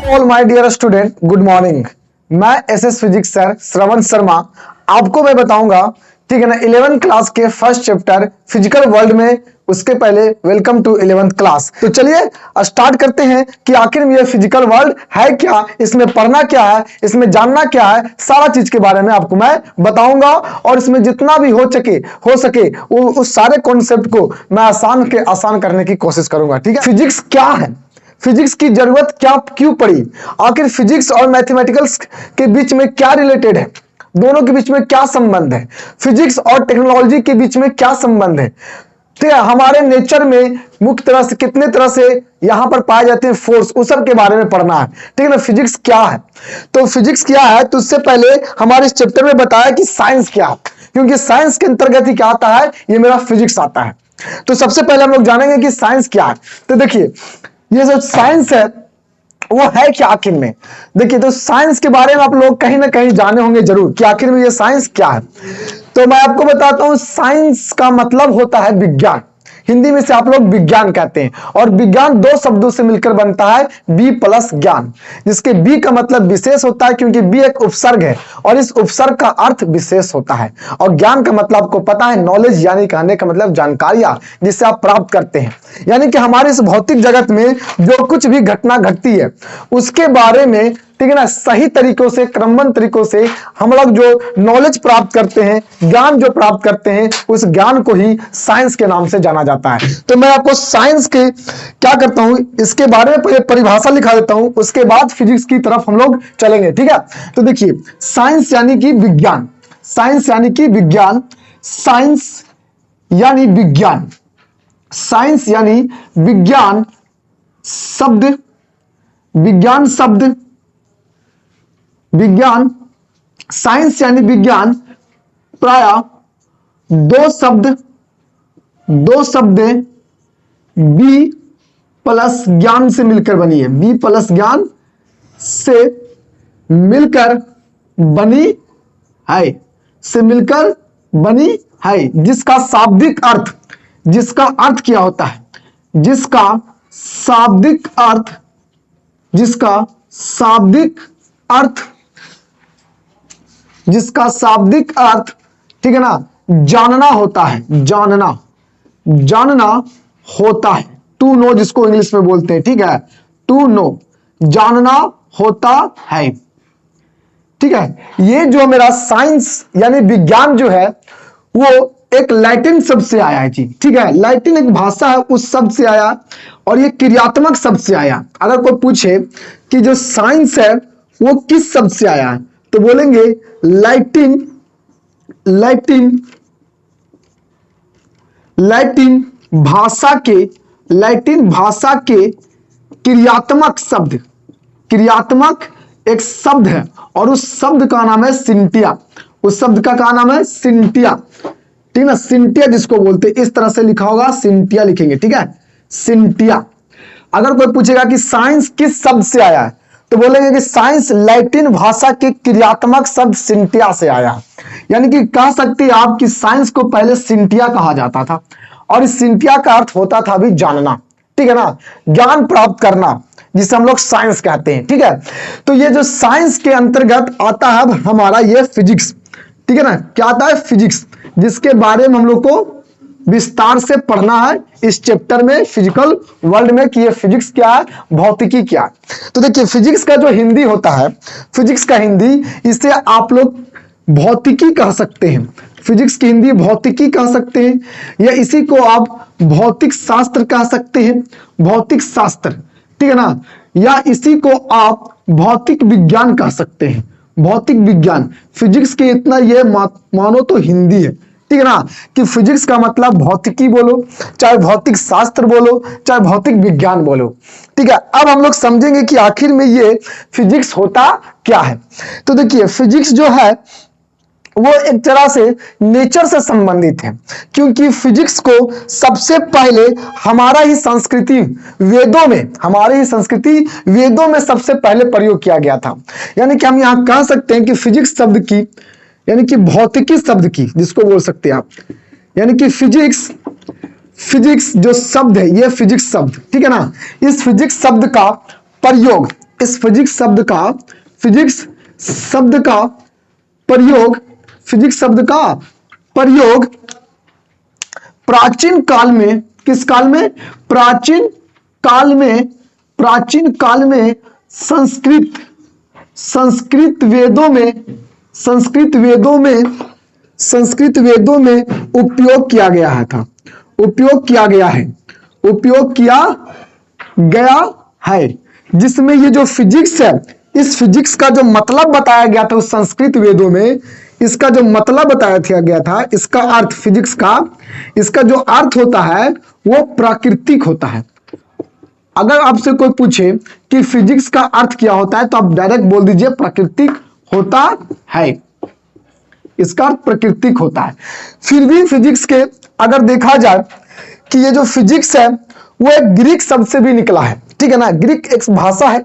All my dear student, good morning. मैं SS physics sir Shravan Sharma आपको मैं बताऊंगा, ठीक है ना, 11th क्लास के फर्स्ट चैप्टर फिजिकल वर्ल्ड में। उसके पहले वेलकम टू 11th क्लास। तो चलिए स्टार्ट करते हैं कि आखिर में ये फिजिकल वर्ल्ड है क्या, इसमें पढ़ना क्या है, इसमें जानना क्या है, सारा चीज के बारे में आपको मैं बताऊंगा। और इसमें जितना भी हो सके वो उस सारे कॉन्सेप्ट को मैं आसान करने की कोशिश करूंगा। ठीक है, फिजिक्स क्या है, फिजिक्स की जरूरत क्या क्यों पड़ी, आखिर फिजिक्स और मैथमेटिकल्स के बीच में क्या रिलेटेड है, दोनों के बीच में क्या संबंध है, फिजिक्स और टेक्नोलॉजी के बीच में क्या संबंध है, ठीक है, हमारे नेचर में मुख्य तरह से कितने तरह से यहां पर पाए जाते हैं फोर्स, उस सब के बारे में पढ़ना है। ठीक है ना, फिजिक्स क्या है। तो फिजिक्स क्या है, तो उससे पहले हमारे इस चैप्टर में बताया कि साइंस क्या है, क्योंकि साइंस के अंतर्गत ही क्या आता है, ये मेरा फिजिक्स आता है। तो सबसे पहले हम लोग जानेंगे कि साइंस क्या है। तो देखिए, ये जो साइंस है वो है क्या आखिर में। देखिए, तो साइंस के बारे में आप लोग कहीं ना कहीं जाने होंगे जरूर कि आखिर में ये साइंस क्या है। तो मैं आपको बताता हूं, साइंस का मतलब होता है विज्ञान। हिंदी में से आप लोग विज्ञान कहते हैं, और विज्ञान दो शब्दों से मिलकर बनता है, बी प्लस ज्ञान, जिसके बी का मतलब विशेष होता है, क्योंकि बी एक उपसर्ग है और इस उपसर्ग का अर्थ विशेष होता है। और ज्ञान का मतलब आपको पता है, नॉलेज, यानी कहने का मतलब जानकारियां जिससे आप प्राप्त करते हैं। यानी कि हमारे इस भौतिक जगत में जो कुछ भी घटना घटती है उसके बारे में, ठीक है ना, सही तरीकों से, क्रमबद्ध तरीकों से हम लोग जो नॉलेज प्राप्त करते हैं, ज्ञान जो प्राप्त करते हैं, उस ज्ञान को ही साइंस के नाम से जाना जाता है। तो मैं आपको साइंस के क्या करता हूं, इसके बारे में परिभाषा लिखा देता हूं, उसके बाद फिजिक्स की तरफ हम लोग चलेंगे। ठीक है, तो देखिए, साइंस यानी कि विज्ञान, साइंस यानी कि विज्ञान, साइंस यानी विज्ञान, साइंस यानी विज्ञान शब्द, विज्ञान शब्द, विज्ञान, साइंस यानी विज्ञान प्राय दो शब्द बी प्लस ज्ञान से मिलकर बनी है, बी प्लस ज्ञान से मिलकर बनी है, से मिलकर बनी है, जिसका शाब्दिक अर्थ, जिसका अर्थ क्या होता है, जिसका शाब्दिक अर्थ, जिसका शाब्दिक अर्थ, जिसका शाब्दिक अर्थ, ठीक है ना, जानना होता है, जानना, जानना होता है, टू नो जिसको इंग्लिश में बोलते हैं। ठीक है, टू नो, जानना होता है। ठीक है, ये जो मेरा साइंस यानी विज्ञान जो है वो एक लैटिन शब्द से आया है जी। ठीक है, लैटिन एक भाषा है, उस शब्द से आया, और ये क्रियात्मक शब्द से आया। अगर कोई पूछे कि जो साइंस है वो किस शब्द से आया है, तो बोलेंगे लैटिन, लैटिन, लैटिन भाषा के, लैटिन भाषा के क्रियात्मक शब्द, क्रियात्मक एक शब्द है, और उस शब्द का नाम है सिंटिया। उस शब्द का क्या नाम है, सिंटिया। ठीक है ना, सिंटिया जिसको बोलते हैं, इस तरह से लिखा होगा, सिंटिया लिखेंगे। ठीक है, सिंटिया। अगर कोई पूछेगा कि साइंस किस शब्द से आया है, तो बोलेंगे कि साइंस लैटिन भाषा के क्रियात्मक शब्द सिंटिया से आया। यानी कि कह सकते हैं आप कि साइंस को पहले सिंटिया कहा जाता था, और इस सिंटिया का अर्थ होता था भी जानना। ठीक है ना, ज्ञान प्राप्त करना, जिसे हम लोग साइंस कहते हैं। ठीक है, तो ये जो साइंस के अंतर्गत आता है हमारा ये फिजिक्स। ठीक है ना, क्या आता है, फिजिक्स, जिसके बारे में हम लोग को विस्तार से पढ़ना है इस चैप्टर में, फिजिकल वर्ल्ड में, कि ये फिजिक्स क्या है, भौतिकी क्या है। तो देखिए, फिजिक्स का जो हिंदी होता है, फिजिक्स का हिंदी, इसे आप लोग भौतिकी कह सकते हैं। फिजिक्स की हिंदी भौतिकी कह सकते हैं, या इसी को आप भौतिक शास्त्र कह सकते हैं, भौतिक शास्त्र। ठीक है ना, या इसी को आप भौतिक विज्ञान कह सकते हैं, भौतिक विज्ञान। फिजिक्स के इतना ये मानो तो हिंदी है। ठीक है ना, कि फिजिक्स का मतलब भौतिकी बोलो, चाहे भौतिक शास्त्र बोलो, चाहे भौतिक विज्ञान बोलो। ठीक है, अब हम लोग समझेंगे कि आखिर में ये फिजिक्स होता क्या है। तो देखिए, फिजिक्स जो है वो एक तरह से नेचर से संबंधित है, क्योंकि फिजिक्स को सबसे पहले हमारा ही संस्कृति वेदों में, हमारे ही संस्कृति वेदों में सबसे पहले प्रयोग किया गया था। यानी कि हम यहां कह सकते हैं कि फिजिक्स शब्द की, यानी कि भौतिकी शब्द की, जिसको बोल सकते हैं आप, यानी कि फिजिक्स, फिजिक्स जो शब्द है ये फिजिक्स शब्द, ठीक है ना, इस फिजिक्स शब्द का प्रयोग इस फिजिक्स शब्द का प्रयोग प्राचीन काल में, किस काल में? प्राचीन काल में संस्कृत वेदों में उपयोग किया गया है, जिसमें ये जो फिजिक्स है, इस फिजिक्स का जो मतलब बताया गया था उस संस्कृत वेदों में, इसका जो मतलब बताया गया था, इसका अर्थ फिजिक्स का, इसका जो अर्थ होता है वो प्राकृतिक होता है। अगर आपसे कोई पूछे कि फिजिक्स का अर्थ क्या होता है, तो आप डायरेक्ट बोल दीजिए प्राकृतिक होता है। इसका अर्थ प्राकृतिक होता है। फिर भी फिजिक्स के अगर देखा जाए कि ये जो फिजिक्स है वो एक ग्रीक शब्द से भी निकला है, ठीक है ना। ग्रीक एक भाषा है,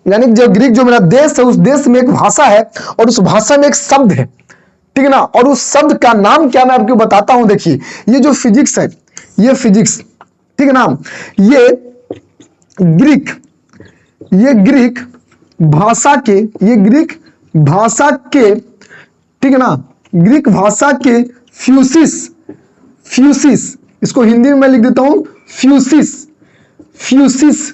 यानी जो ग्रीक जो मेरा देश है, उस देश में एक भाषा है और उस भाषा में एक शब्द है, ठीक है ना। और उस शब्द का नाम क्या, मैं आपको बताता हूं। देखिए ये जो फिजिक्स है, ये फिजिक्स, ठीक है ना, ये ग्रीक भाषा के, ठीक है ना, ग्रीक भाषा के फ्यूसिस, इसको हिंदी में मैं लिख देता हूं फ्यूसिस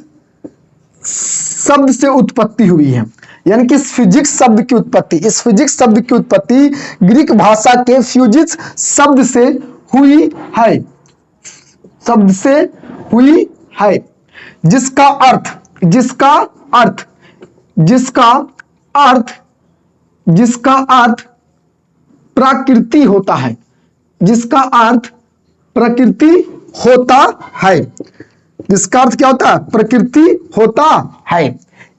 शब्द से उत्पत्ति हुई है। यानी कि इस फिजिक्स शब्द की उत्पत्ति ग्रीक भाषा के फ्यूजिस शब्द से हुई है, जिसका अर्थ प्रकृति होता है, जिसका अर्थ क्या होता है? प्रकृति होता है।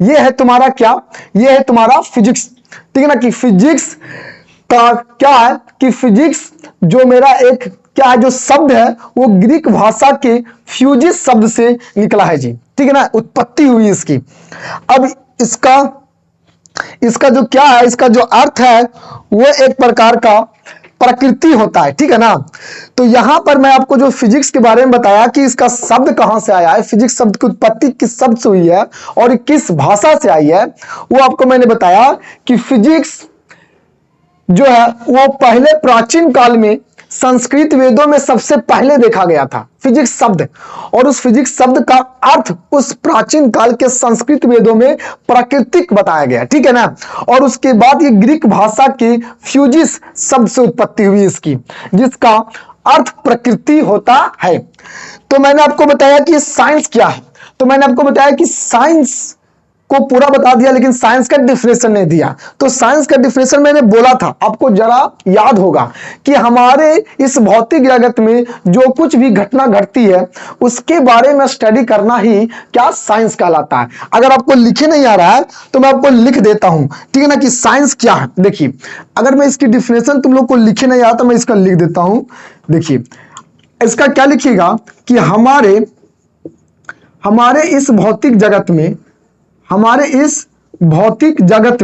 ये है तुम्हारा क्या? ये है तुम्हारा फिजिक्स, ठीक है ना। कि फिजिक्स का क्या है कि फिजिक्स जो मेरा एक क्या है, जो शब्द है वो ग्रीक भाषा के फ्यूजिस शब्द से निकला है जी, ठीक है ना, उत्पत्ति हुई इसकी। अब इसका जो क्या है, इसका जो अर्थ है वो एक प्रकार का प्रकृति होता है, ठीक है ना। तो यहां पर मैं आपको जो फिजिक्स के बारे में बताया कि इसका शब्द कहां से आया है, फिजिक्स शब्द की उत्पत्ति किस शब्द से हुई है और किस भाषा से आई है, वो आपको मैंने बताया कि फिजिक्स जो है वो पहले प्राचीन काल में संस्कृत वेदों में सबसे पहले देखा गया था फिजिक्स शब्द, और उस फिजिक्स शब्द का अर्थ उस प्राचीन काल के संस्कृत वेदों में प्राकृतिक बताया गया, ठीक है ना। और उसके बाद ये ग्रीक भाषा के फ्यूजिस शब्द से उत्पत्ति हुई इसकी, जिसका अर्थ प्रकृति होता है। तो मैंने आपको बताया कि साइंस क्या है, तो मैंने आपको बताया कि साइंस को पूरा बता दिया, लेकिन साइंस का डिफिनेशन नहीं दिया। तो साइंस का डिफिनेशन मैंने बोला था, आपको जरा याद होगा कि हमारे इस भौतिक जगत में जो कुछ भी घटना घटती है उसके बारे में स्टडी करना ही क्या साइंस कहलाता है। अगर आपको लिखे नहीं आ रहा है तो मैं आपको लिख देता हूं, ठीक है ना, कि साइंस क्या है। देखिए अगर मैं इसकी डिफिनेशन तुम लोग को लिखे नहीं आ तो मैं इसका लिख देता हूं। देखिए इसका क्या लिखिएगा कि हमारे इस भौतिक जगत में, हमारे इस भौतिक जगत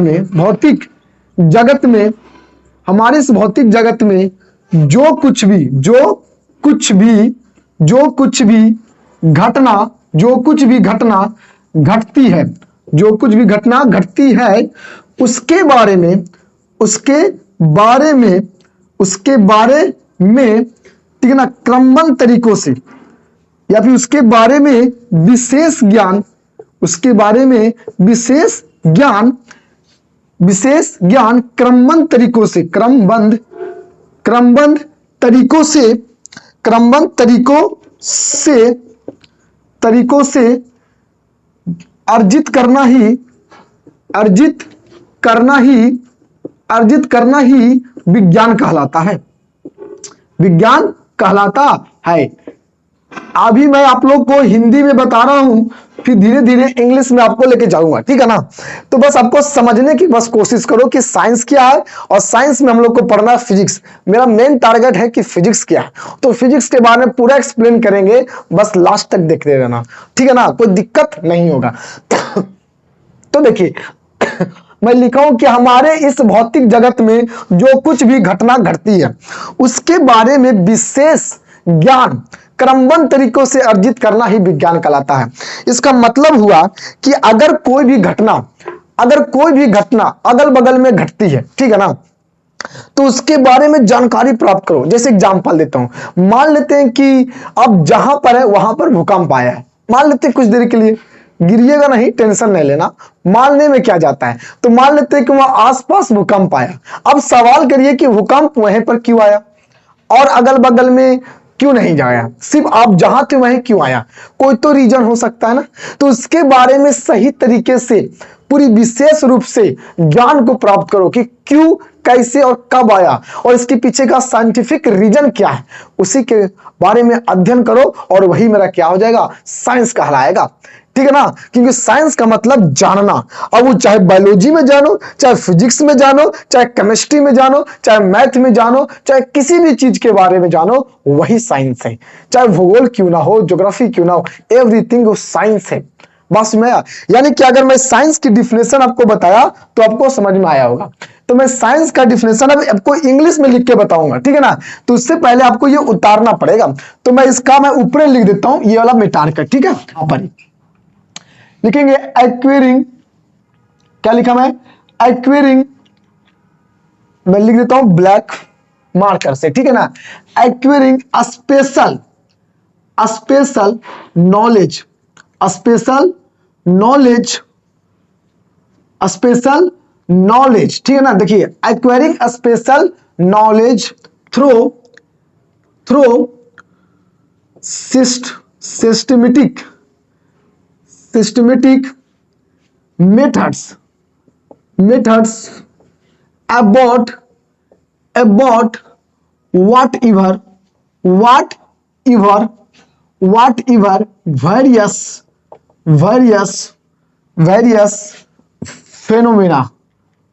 में जो कुछ भी घटना घटती है उसके बारे में ठीक है ना, क्रमबद्ध तरीकों से, या फिर उसके बारे में विशेष ज्ञान क्रमबद्ध तरीकों से अर्जित करना ही विज्ञान कहलाता है। अभी मैं आप लोग को हिंदी में बता रहा हूं, फिर धीरे धीरे इंग्लिश में आपको लेके जाऊंगा, ठीक है ना। तो बस आपको समझने की बस कोशिश करो कि साइंस क्या है, और साइंस में हम लोग को पढ़ना है फिजिक्स। मेरा मेन टारगेट है कि फिजिक्स क्या है, तो फिजिक्स के बारे में पूरा एक्सप्लेन करेंगे, बस लास्ट तक देखते रहना, ठीक है ना, कोई दिक्कत नहीं होगा। तो देखिए मैं लिखा हूं कि हमारे इस भौतिक जगत में जो कुछ भी घटना घटती है उसके बारे में विशेष ज्ञान क्रमबद्ध तरीकों से अर्जित करना ही विज्ञान कहलाता है। इसका मतलब हुआ कि अगर कोई भी घटना अगल बगल में घटती है, ठीक है ना, तो उसके बारे में जानकारी प्राप्त करो। जैसे एग्जांपल देता हूं, मान लेते हैं कि अब जहां पर है वहां पर भूकंप आया है, मान लेते हैं कुछ देर के लिए, गिरिएगा नहीं, टेंशन नहीं लेना, मानने में क्या जाता है, तो मान लेते हैं कि वहां आसपास भूकंप आया। अब सवाल करिए कि भूकंप वहीं पर क्यों आया और अगल बगल में क्यों नहीं जाया, सिर्फ आप जहां थे वहीं क्यों आया, कोई तो रीजन हो सकता है ना। तो उसके बारे में सही तरीके से पूरी विशेष रूप से ज्ञान को प्राप्त करो कि क्यों, कैसे और कब आया और इसके पीछे का साइंटिफिक रीजन क्या है, उसी के बारे में अध्ययन करो और वही मेरा क्या हो जाएगा, साइंस कहलाएगा। ठीक है ना, क्योंकि साइंस का मतलब जानना। अब वो चाहे बायोलॉजी में जानो, चाहे फिजिक्स में जानो, चाहे केमिस्ट्री में जानो, चाहे मैथ में जानो, चाहे किसी भी चीज के बारे में जानो, वही साइंस है। चाहे भूगोल क्यों ना हो, ज्योग्राफी क्यों ना हो, एवरीथिंग वो साइंस है। बस मैं, यानी कि अगर मैं साइंस की डिफिनेशन आपको बताया तो आपको समझ में आया होगा। तो मैं साइंस का डिफिनेशन अब आपको इंग्लिश में लिख के बताऊंगा, ठीक है ना। तो उससे पहले आपको ये उतारना पड़ेगा, तो मैं इसका मैं ऊपर लिख देता हूं, ये वाला मिटार कर, ठीक है। यहां पर लिखेंगे एक्वेरिंग, क्या लिखा मैं, एक्वेरिंग, मैं लिख देता हूं ब्लैक मार्कर से, ठीक है ना। एक्वेरिंग स्पेशल नॉलेज, स्पेशल नॉलेज, ठीक है ना। देखिए, acquiring special knowledge through systematic methods about whatever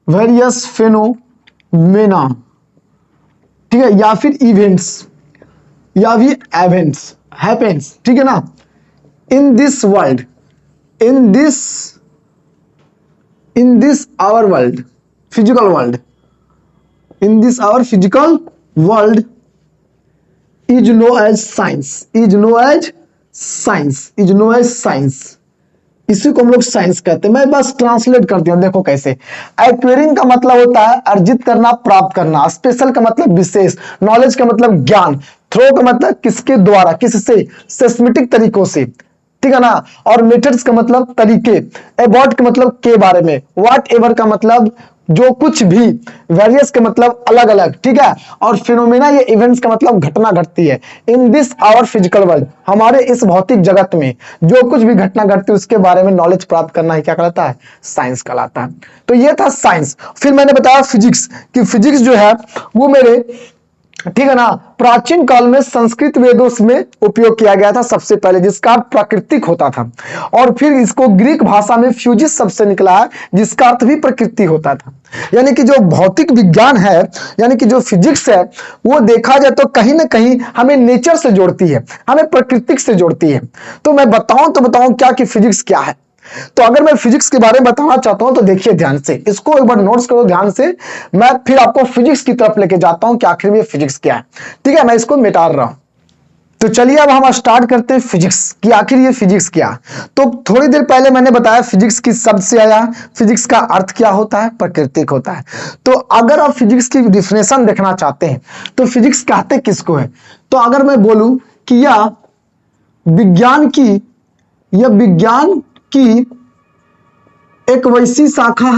various phenomena, ठीक है, या फिर इवेंट्स, या भी इवेंट्स हैपेंस, ठीक है ना, in this world, in this our world, physical world, in this our physical world is known as science, इसी को हम लोग साइंस कहते हैं। मैं बस ट्रांसलेट कर दिया, देखो कैसे। एक्वायरिंग का मतलब होता है अर्जित करना, प्राप्त करना। स्पेशल का मतलब विशेष, नॉलेज का मतलब ज्ञान, थ्रो का मतलब किसके द्वारा, किससे, सिस्टमेटिक तरीकों से, ठीक है ना। और मेथड्स का मतलब तरीके, अबाउट का मतलब के बारे में, व्हाट एवर का मतलब जो कुछ भी, वेरियस का मतलब अलग अलग, ठीक है। और फिनोमेना ये इवेंट्स का मतलब घटना घटती है। In this our physical world, हमारे इस भौतिक जगत में जो कुछ भी घटना घटती है उसके बारे में नॉलेज प्राप्त करना ही क्या कहलाता है, साइंस कहलाता है। तो ये था साइंस। फिर मैंने बताया फिजिक्स, कि फिजिक्स जो है वो मेरे, ठीक है ना, प्राचीन काल में संस्कृत वेदों में उपयोग किया गया था सबसे पहले, जिसका अर्थ प्राकृतिक होता था। और फिर इसको ग्रीक भाषा में फ्यूजिस शब्द से निकला है, जिसका अर्थ भी प्रकृति होता था। यानी कि जो भौतिक विज्ञान है, यानी कि जो फिजिक्स है, वो देखा जाए तो कहीं ना कहीं हमें नेचर से जोड़ती है, हमें प्रकृति से जोड़ती है। तो मैं बताऊं क्या कि फिजिक्स क्या है। तो अगर मैं फिजिक्स के बारे में बताना चाहता हूं तो देखिए ध्यान से, इसको एक बार नोट्स करो ध्यान से। मैं फिर आपको फिजिक्स की तरफ लेके जाता हूं कि आखिर में फिजिक्स क्या है, ठीक है। मैं इसको मिटा रहा हूं। तो चलिए अब हम स्टार्ट करते हैं फिजिक्स कि आखिर ये फिजिक्स क्या। तो थोड़ी देर पहले मैंने बताया फिजिक्स किस शब्द से आया, फिजिक्स का अर्थ क्या होता है, प्राकृतिक होता है। तो अगर आप फिजिक्स की डिफिनेशन देखना चाहते हैं तो फिजिक्स कहते किसको है, तो अगर मैं बोलूं कि यह विज्ञान की एक वैसी शाखा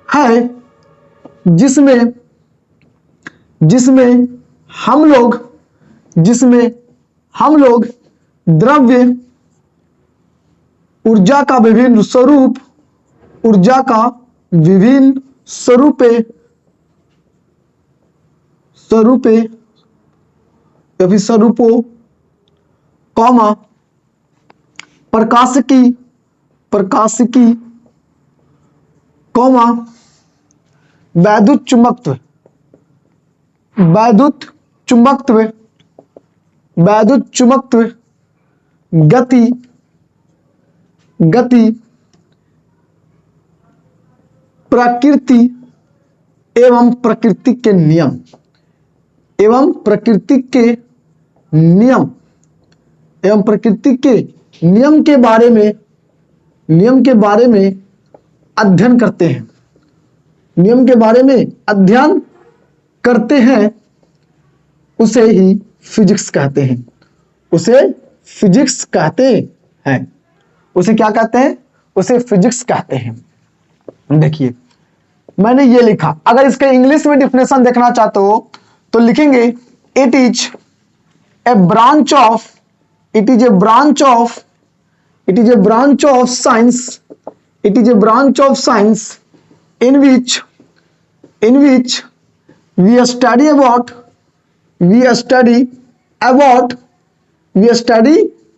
है जिसमें हम लोग द्रव्य ऊर्जा का विभिन्न स्वरूपों, कॉमा, प्रकाशिकी, कॉमा, वैद्युत चुंबकत्व, गति, प्रकृति, एवं प्रकृति के नियम, एवं प्रकृति के नियम, एवं प्रकृति के नियम के बारे में, नियम के बारे में अध्ययन करते हैं, नियम के बारे में अध्ययन करते हैं, उसे ही फिजिक्स कहते हैं, उसे फिजिक्स कहते हैं। उसे क्या कहते हैं? उसे फिजिक्स कहते हैं। देखिए मैंने ये लिखा, अगर इसके इंग्लिश में डिफिनेशन देखना चाहते हो तो लिखेंगे it is a branch of, it is a branch of, it is a branch of science, it is a branch of science in which we study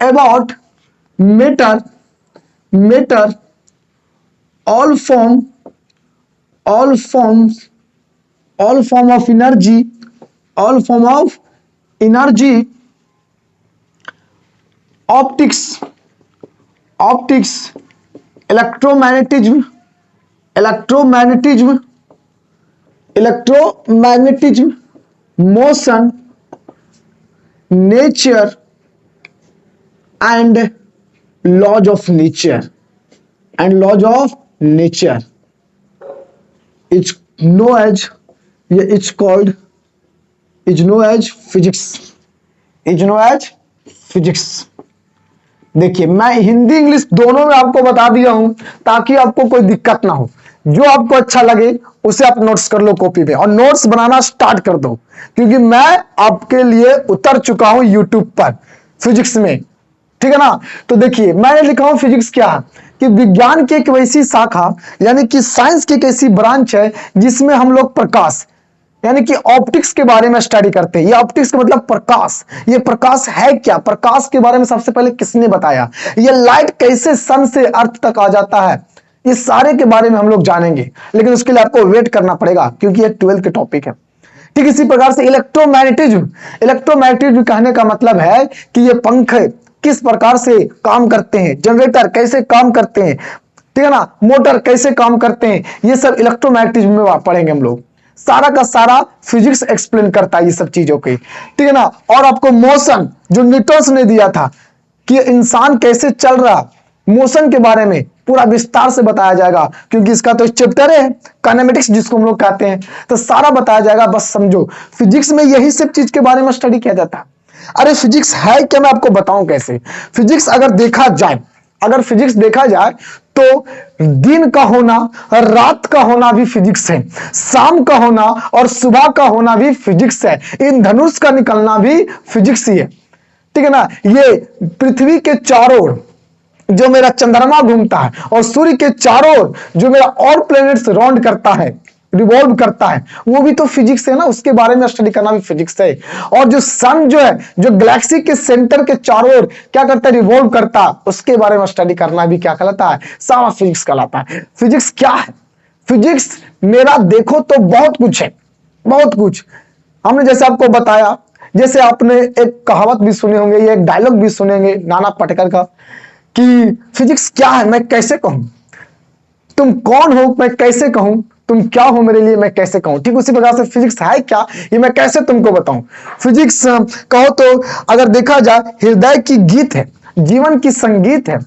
about matter, all form of energy, optics, electromagnetism, motion, nature and laws of nature, it's known as, it's called, is known as physics। देखिए मैं Hindi English दोनों में आपको बता दिया हूं ताकि आपको कोई दिक्कत ना हो। जो आपको अच्छा लगे उसे आप नोट्स कर लो कॉपी पे और नोट्स बनाना स्टार्ट कर दो, क्योंकि मैं आपके लिए उतर चुका हूं यूट्यूब पर फिजिक्स में, ठीक है ना। तो देखिए मैंने लिखा हूं फिजिक्स क्या है कि विज्ञान की एक वैसी शाखा, यानी कि साइंस की एक ऐसी ब्रांच है जिसमें हम लोग प्रकाश यानी कि ऑप्टिक्स के बारे में स्टडी करते हैं। ये ऑप्टिक्स का मतलब प्रकाश, ये प्रकाश है क्या, प्रकाश के बारे में सबसे पहले किसने बताया, ये लाइट कैसे सन से अर्थ तक आ जाता है, ये सारे के बारे में हम लोग जानेंगे, लेकिन उसके लिए आपको वेट करना पड़ेगा क्योंकि ये 12th के टॉपिक है। ठीक इसी प्रकार से इलेक्ट्रोमैग्नेटिज्म कहने का मतलब है कि ये पंख किस प्रकार से काम करते हैं, जनरेटर कैसे काम करते हैं, ठीक है ना, मोटर कैसे काम करते हैं, ये सब इलेक्ट्रोमैग्नेटिज्म में पढ़ेंगे हम लोग। सारा का सारा फिजिक्स एक्सप्लेन करता है ये सब चीजों के, ठीक है ना। और आपको मोशन जो न्यूटन ने दिया था कि इंसान कैसे चल रहा, मोशन के बारे में पूरा विस्तार से बताया जाएगा, क्योंकि इसका तो चैप्टर है काइनेमेटिक्स जिसको हम लोग कहते हैं, तो सारा बताया जाएगा। बस समझो फिजिक्स में यही सब चीज के बारे में स्टडी किया जाता है। अरे फिजिक्स है क्या, मैं आपको बताऊं कैसे। फिजिक्स अगर देखा जाए, अगर फिजिक्स देखा जाए तो दिन का होना, रात का होना भी फिजिक्स है, शाम का होना और सुबह का होना भी फिजिक्स है, इन धनुष का निकलना भी फिजिक्स ही है, ठीक है ना। ये पृथ्वी के चारों ओर जो मेरा चंद्रमा घूमता है और सूर्य के चारों ओर जो मेरा और प्लैनेट्स राउंड करता है, रिवॉल्व करता है, वो भी तो फिजिक्स है ना, उसके बारे में स्टडी करना भी फिजिक्स है। और जो सन जो है, जो गैलेक्सी के सेंटर के चारों ओर क्या करता है, रिवॉल्व करता है, उसके बारे में स्टडी करना भी क्या कहलाता है, सारा फिजिक्स कहलाता है। फिजिक्स क्या है, फिजिक्स मेरा देखो तो बहुत कुछ है, बहुत कुछ। हमने जैसे आपको बताया, जैसे आपने एक कहावत भी सुने होंगे, ये एक डायलॉग भी सुने होंगे नाना पाटेकर का कि फिजिक्स क्या है मैं कैसे कहूं, तुम कौन हो मैं कैसे कहूं, तुम क्या हो मेरे लिए मैं कैसे कहूं। ठीक उसी प्रकार से फिजिक्स है क्या, ये मैं कैसे तुमको बताऊं। फिजिक्स कहो तो अगर देखा जाए हृदय की गीत है, जीवन की संगीत है।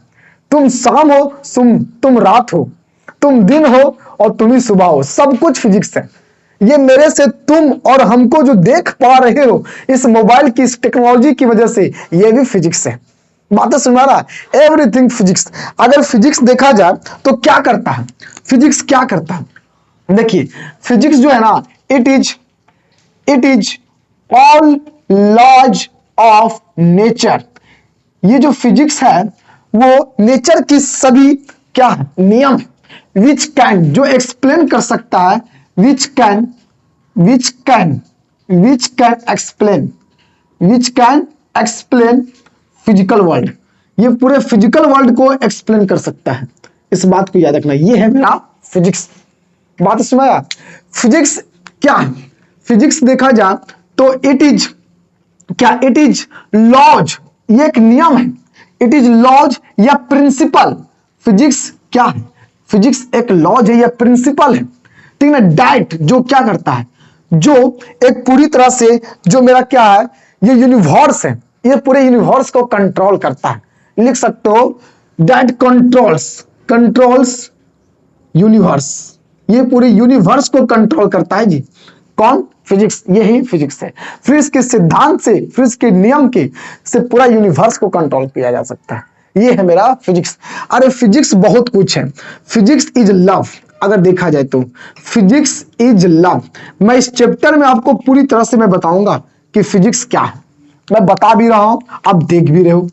तुम शाम हो, तुम रात हो, तुम दिन हो और तुम ही सुबह हो, सब कुछ फिजिक्स है। ये मेरे से तुम और हमको जो देख पा रहे हो इस मोबाइल की, इस टेक्नोलॉजी की वजह से, ये भी फिजिक्स है। बातें सुना रहा, एवरीथिंग फिजिक्स। अगर फिजिक्स देखा जाए तो क्या करता है, फिजिक्स क्या करता है, देखिए फिजिक्स जो है ना, it is all laws of nature. ये जो फिजिक्स है वो नेचर की सभी क्या है, नियम है, विच कैन, जो एक्सप्लेन कर सकता है, which can explain physical world. ये पूरे फिजिकल वर्ल्ड को एक्सप्लेन कर सकता है, इस बात को याद रखना। ये है मेरा फिजिक्स। बात सुनाया, फिजिक्स क्या है, फिजिक्स देखा जाए तो इट इज क्या, इट इज लॉज, ये एक नियम है, इट इज लॉज या प्रिंसिपल। फिजिक्स क्या है, फिजिक्स एक लॉज है या प्रिंसिपल है, ठीक है ना। डाइट जो क्या करता है, जो एक पूरी तरह से जो मेरा क्या है, ये यूनिवर्स है, ये पूरे यूनिवर्स को कंट्रोल करता है। लिख सकते हो दैट कंट्रोल्स यूनिवर्स, ये पूरे यूनिवर्स को कंट्रोल करता है जी। कौन? फिजिक्स। यही फिजिक्स है। फिजिक्स के सिद्धांत से, फिजिक्स के नियम के से पूरा यूनिवर्स को कंट्रोल किया जा सकता है। ये है मेरा फिजिक्स। अरे फिजिक्स बहुत कुछ है। फिजिक्स इज लव, अगर देखा जाए तो फिजिक्स इज लव। मैं इस चैप्टर में आपको पूरी तरह से मैं बताऊंगा कि फिजिक्स क्या है। मैं बता भी रहा हूं, आप देख भी रहे हो।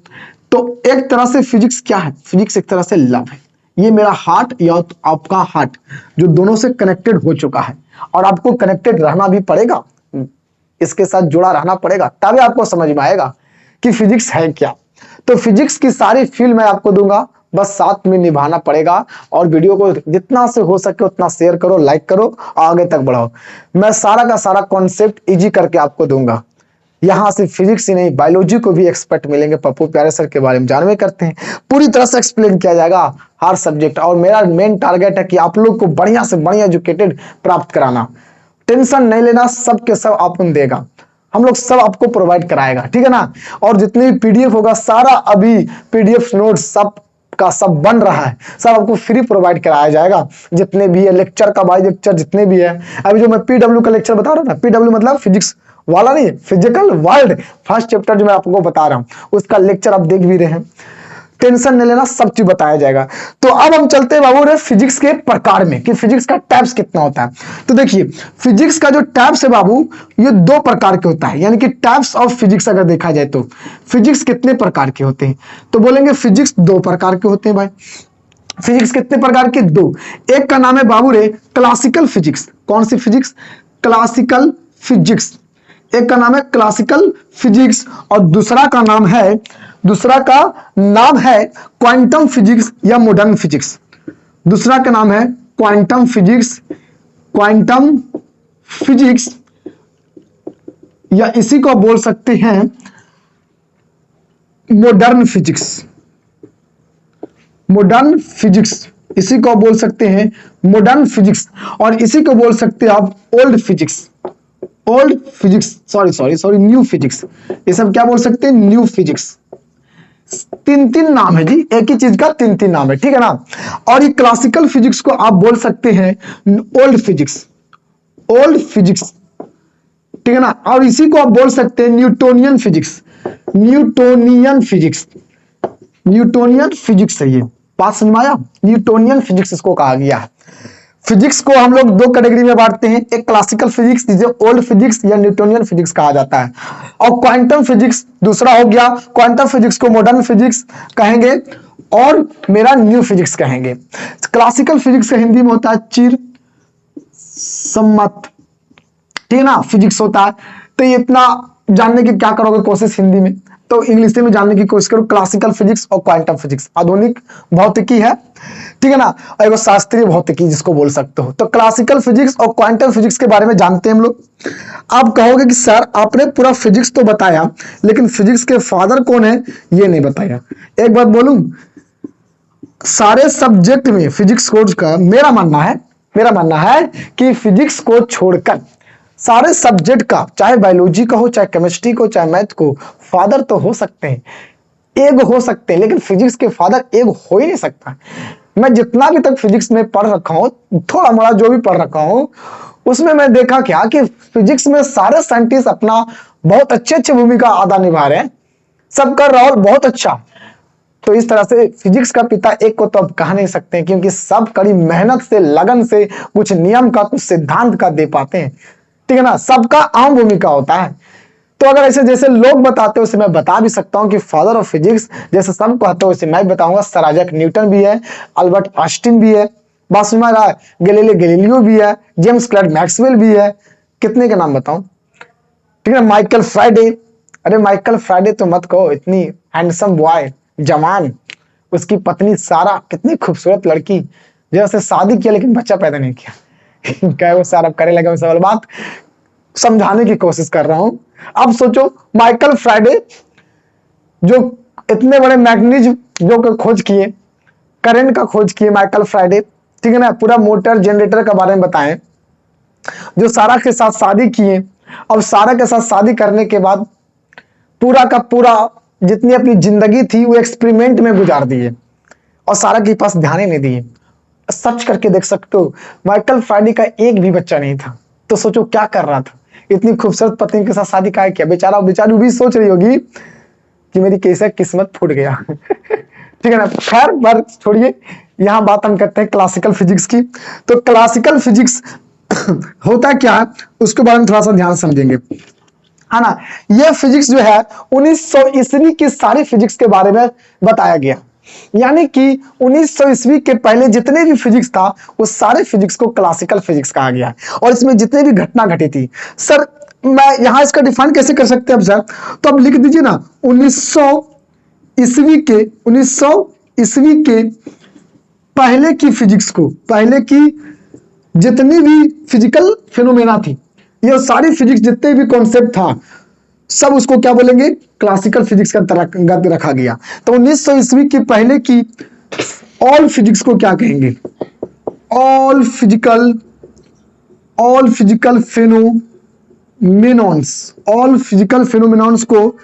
तो एक तरह से फिजिक्स क्या है? फिजिक्स एक तरह से लव है। ये मेरा हार्ट या आपका हार्ट जो दोनों से कनेक्टेड हो चुका है, और आपको कनेक्टेड रहना भी पड़ेगा, इसके साथ जुड़ा रहना पड़ेगा, तभी आपको समझ में आएगा कि फिजिक्स है क्या। तो फिजिक्स की सारी फील्ड मैं आपको दूंगा, बस साथ में निभाना पड़ेगा। और वीडियो को जितना से हो सके उतना शेयर करो, लाइक करो, आगे तक बढ़ाओ। मैं सारा का सारा कॉन्सेप्ट इजी करके आपको दूंगा। यहाँ से फिजिक्स ही नहीं, बायोलॉजी को भी एक्सपर्ट मिलेंगे। पप्पू प्यारे सर के बारे में जानवे करते हैं, पूरी तरह से एक्सप्लेन किया जाएगा हर सब्जेक्ट। और मेरा मेन टारगेट है कि आप लोग को बढ़िया से बढ़िया एजुकेटेड प्राप्त कराना। टेंशन नहीं लेना, सब के सब आपको देगा, हम लोग सब आपको प्रोवाइड कराएगा, ठीक है ना। और जितने भी पीडीएफ होगा सारा, अभी पीडीएफ नोट्स सब का सब बन रहा है, सब आपको फ्री प्रोवाइड कराया जाएगा। जितने भी है लेक्चर का बाई लेक्चर जितने भी है, अभी जो मैं पीडब्ल्यू का लेक्चर बता रहा हूँ ना, पीडब्ल्यू मतलब फिजिक्स वाला नहीं, फिजिकल वर्ल्ड फर्स्ट चैप्टर जो मैं आपको बता रहा हूँ, उसका लेक्चर आप देख भी रहे हैं। टेंशन नहीं लेना, सब चीज बताया जाएगा। तो अब हम चलते हैं बाबू रे फिजिक्स के प्रकार में, कि फिजिक्स का टाइप्स कितना होता है। तो देखिए फिजिक्स का जो टाइप्स है बाबू, ये दो प्रकार के होता है। यानी कि टाइप्स ऑफ फिजिक्स अगर देखा जाए तो फिजिक्स कितने प्रकार के होते हैं, तो बोलेंगे फिजिक्स दो प्रकार के होते हैं भाई। फिजिक्स कितने प्रकार के? दो। एक का नाम है बाबू रे क्लासिकल फिजिक्स। कौन सी फिजिक्स? Classical physics. एक का नाम है क्लासिकल फिजिक्स, और दूसरा का नाम है क्वांटम फिजिक्स या मॉडर्न फिजिक्स। दूसरा का नाम है क्वांटम फिजिक्स, या इसी को बोल सकते हैं मॉडर्न फिजिक्स। इसी को बोल सकते हैं मॉडर्न फिजिक्स, और इसी को बोल सकते हैं आप न्यू फिजिक्स। ये सब क्या बोल सकते हैं? New physics. तीन नाम है जी, एक ही चीज का तीन नाम है, ठीक है ना। और ये क्लासिकल फिजिक्स को आप बोल सकते हैं ओल्ड फिजिक्स, ठीक है ना। और इसी को आप बोल सकते हैं न्यूटोनियन फिजिक्स है ये। बात समझ में आया? न्यूटोनियन फिजिक्स इसको कहा गया है। फिजिक्स को हम लोग दो कैटेगरी में बांटते हैं, एक क्लासिकल फिजिक्स जिसे ओल्ड फिजिक्स या न्यूटोनियन फिजिक्स कहा जाता है, और क्वांटम फिजिक्स दूसरा हो गया। क्वांटम फिजिक्स को मॉडर्न फिजिक्स कहेंगे, और मेरा न्यू फिजिक्स कहेंगे। क्लासिकल फिजिक्स का हिंदी में होता है चिर सम्मत, ठीक है ना, फिजिक्स होता है। तो ये इतना जानने की क्या करोगे कोशिश हिंदी में, तो इंग्लिश में जानने की कोशिश करो। क्लासिकल फिजिक्स और क्वांटम फिजिक्स आधुनिक भौतिकी है, ठीक है ना, और एक शास्त्रीय भौतिकी जिसको बोल सकते हो। तो क्लासिकल फिजिक्स और क्वांटम फिजिक्स के बारे में जानते हैं हम लोग। आप कहोगे कि सर आपने पूरा फिजिक्स तो बताया, लेकिन फिजिक्स के फादर कौन है ये नहीं बताया। एक बात बोलूं, सारे सब्जेक्ट में फिजिक्स कोर्स का मेरा मानना है कि फिजिक्स को छोड़कर सारे सब्जेक्ट का, चाहे बायोलॉजी का हो, चाहे केमिस्ट्री को, चाहे मैथ को, फादर तो हो सकते हैं, एक हो सकते हैं, लेकिन फिजिक्स के फादर एक हो ही नहीं सकता। मैं जितना भी तक फिजिक्स में पढ़ रखा हूं, थोड़ा मोड़ा जो भी पढ़ रखा हूं, उसमें मैं देखा क्या कि फिजिक्स में सारे साइंटिस्ट अपना बहुत अच्छे भूमिका अदा निभा रहे हैं, सबका रोल बहुत अच्छा। तो इस तरह से फिजिक्स का पिता एक को तो अब कह नहीं सकते, क्योंकि सब कड़ी मेहनत से, लगन से कुछ नियम का, कुछ सिद्धांत का दे पाते हैं, ठीक है ना। सबका आम भूमिका होता है। तो अगर ऐसे जैसे लोग बताते हैं, उसे मैं बता भी सकता हूं कि फादर ऑफ फिजिक्स जैसे सब कहते हो, वैसे मैं बताऊंगा सर आइजैक न्यूटन भी है, अल्बर्ट आइंस्टीन भी है, बात समझ रहा है, गैलीलियो भी है, जेम्स क्लर्क मैक्सवेल भी है। कितने के नाम बताऊं, ठीक है। माइकल फ्राइडे, अरे माइकल फ्राइडे तो मत कहो, इतनी हैंडसम बॉय, जवान, उसकी पत्नी सारा कितनी खूबसूरत लड़की, जैसे शादी किया लेकिन बच्चा पैदा नहीं किया। क्या वो सारा करे लगे, मैं सवाल बात समझाने की कोशिश कर रहा हूं। अब सोचो माइकल फ्राइडे जो इतने बड़े मैग्नीज जो खोज किए, करंट का खोज किए माइकल फ्राइडे, ठीक है ना, पूरा मोटर जनरेटर के बारे में बताएं, जो सारा के साथ शादी किए। अब सारा के साथ शादी करने के बाद पूरा का पूरा जितनी अपनी जिंदगी थी वो एक्सपेरिमेंट में गुजार दिए और सारा के पास ध्यान ही नहीं दिए। सर्च करके देख सकते हो, माइकल फ्राइडे का एक भी बच्चा नहीं था। तो सोचो क्या कर रहा था, इतनी खूबसूरत पत्नी के साथ शादी काहे किया। बेचारी भी सोच रही होगी कि मेरी कैसे किस्मत फूट गया। ठीक है ना, खैर पर छोड़िए, यहाँ बात हम करते हैं क्लासिकल फिजिक्स की। तो क्लासिकल फिजिक्स होता क्या है उसके बारे में थोड़ा सा ध्यान समझेंगे, है ना। ये फिजिक्स जो है 1900 ईस्वी की सारी फिजिक्स के बारे में बताया गया। यानी कि 1900 ईस्वी के पहले जितने भी फिजिक्स था वो सारे फिजिक्स को क्लासिकल फिजिक्स कहा गया है। और इसमें जितने भी घटना घटी थी, सर मैं यहां इसका डिफाइन कैसे कर सकते हैं अब सर, तो अब लिख दीजिए ना 1900 ईस्वी के पहले की फिजिक्स को, पहले की जितनी भी फिजिकल फिनोमेना थी, ये सारी फिजिक्स जितने भी कॉन्सेप्ट था सब उसको क्या बोलेंगे, क्लासिकल फिजिक्स का अंतर्गत रखा गया। तो 1900 ईस्वी के पहले की ऑल फिजिक्स को क्या कहेंगे, ऑल फिजिकल फेनोमेनॉन्स, ऑल फिजिकल फेनोमेनॉन्स को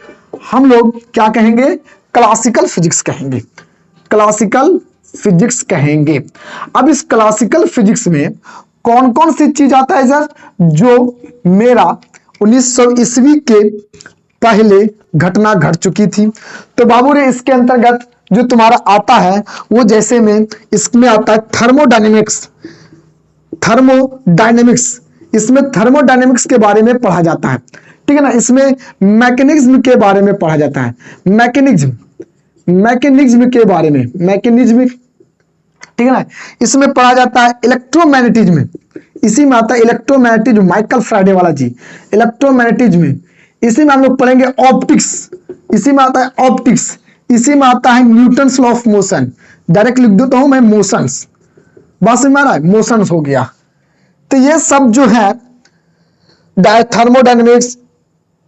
हम लोग क्या कहेंगे, क्लासिकल फिजिक्स कहेंगे, क्लासिकल फिजिक्स कहेंगे। अब इस क्लासिकल फिजिक्स में कौन कौन सी चीज आता है सर, जो मेरा 1900 ईस्वी के पहले घटना घट चुकी थी। तो बाबू रे इसके अंतर्गत जो तुम्हारा आता है वो जैसे में इसमें आता है थर्मोडायनेमिक्स, इसमें थर्मोडायनेमिक्स के बारे में पढ़ा जाता है। ठीक है ना, इसमें मैकेनिज्म के बारे में पढ़ा जाता है, मैकेनिज्म के बारे में, मैकेनिज्म, ठीक है ना। इसमें पढ़ा जाता है इलेक्ट्रोमैग्नेटिज्म, इसी में आता है इलेक्ट्रोमैग्नेटिज्म, माइकल फ्राइडे वाला जी, इलेक्ट्रोमैग्नेटिज्म। इसी में हम लोग पढ़ेंगे ऑप्टिक्स, इसी में आता है ऑप्टिक्स। इसी में आता है Newton's law of motion, direct लिख देता हूं मैं मोशंस, बात समझ में आ रहा है, मोशंस हो गया। तो ये सब जो है thermodynamics,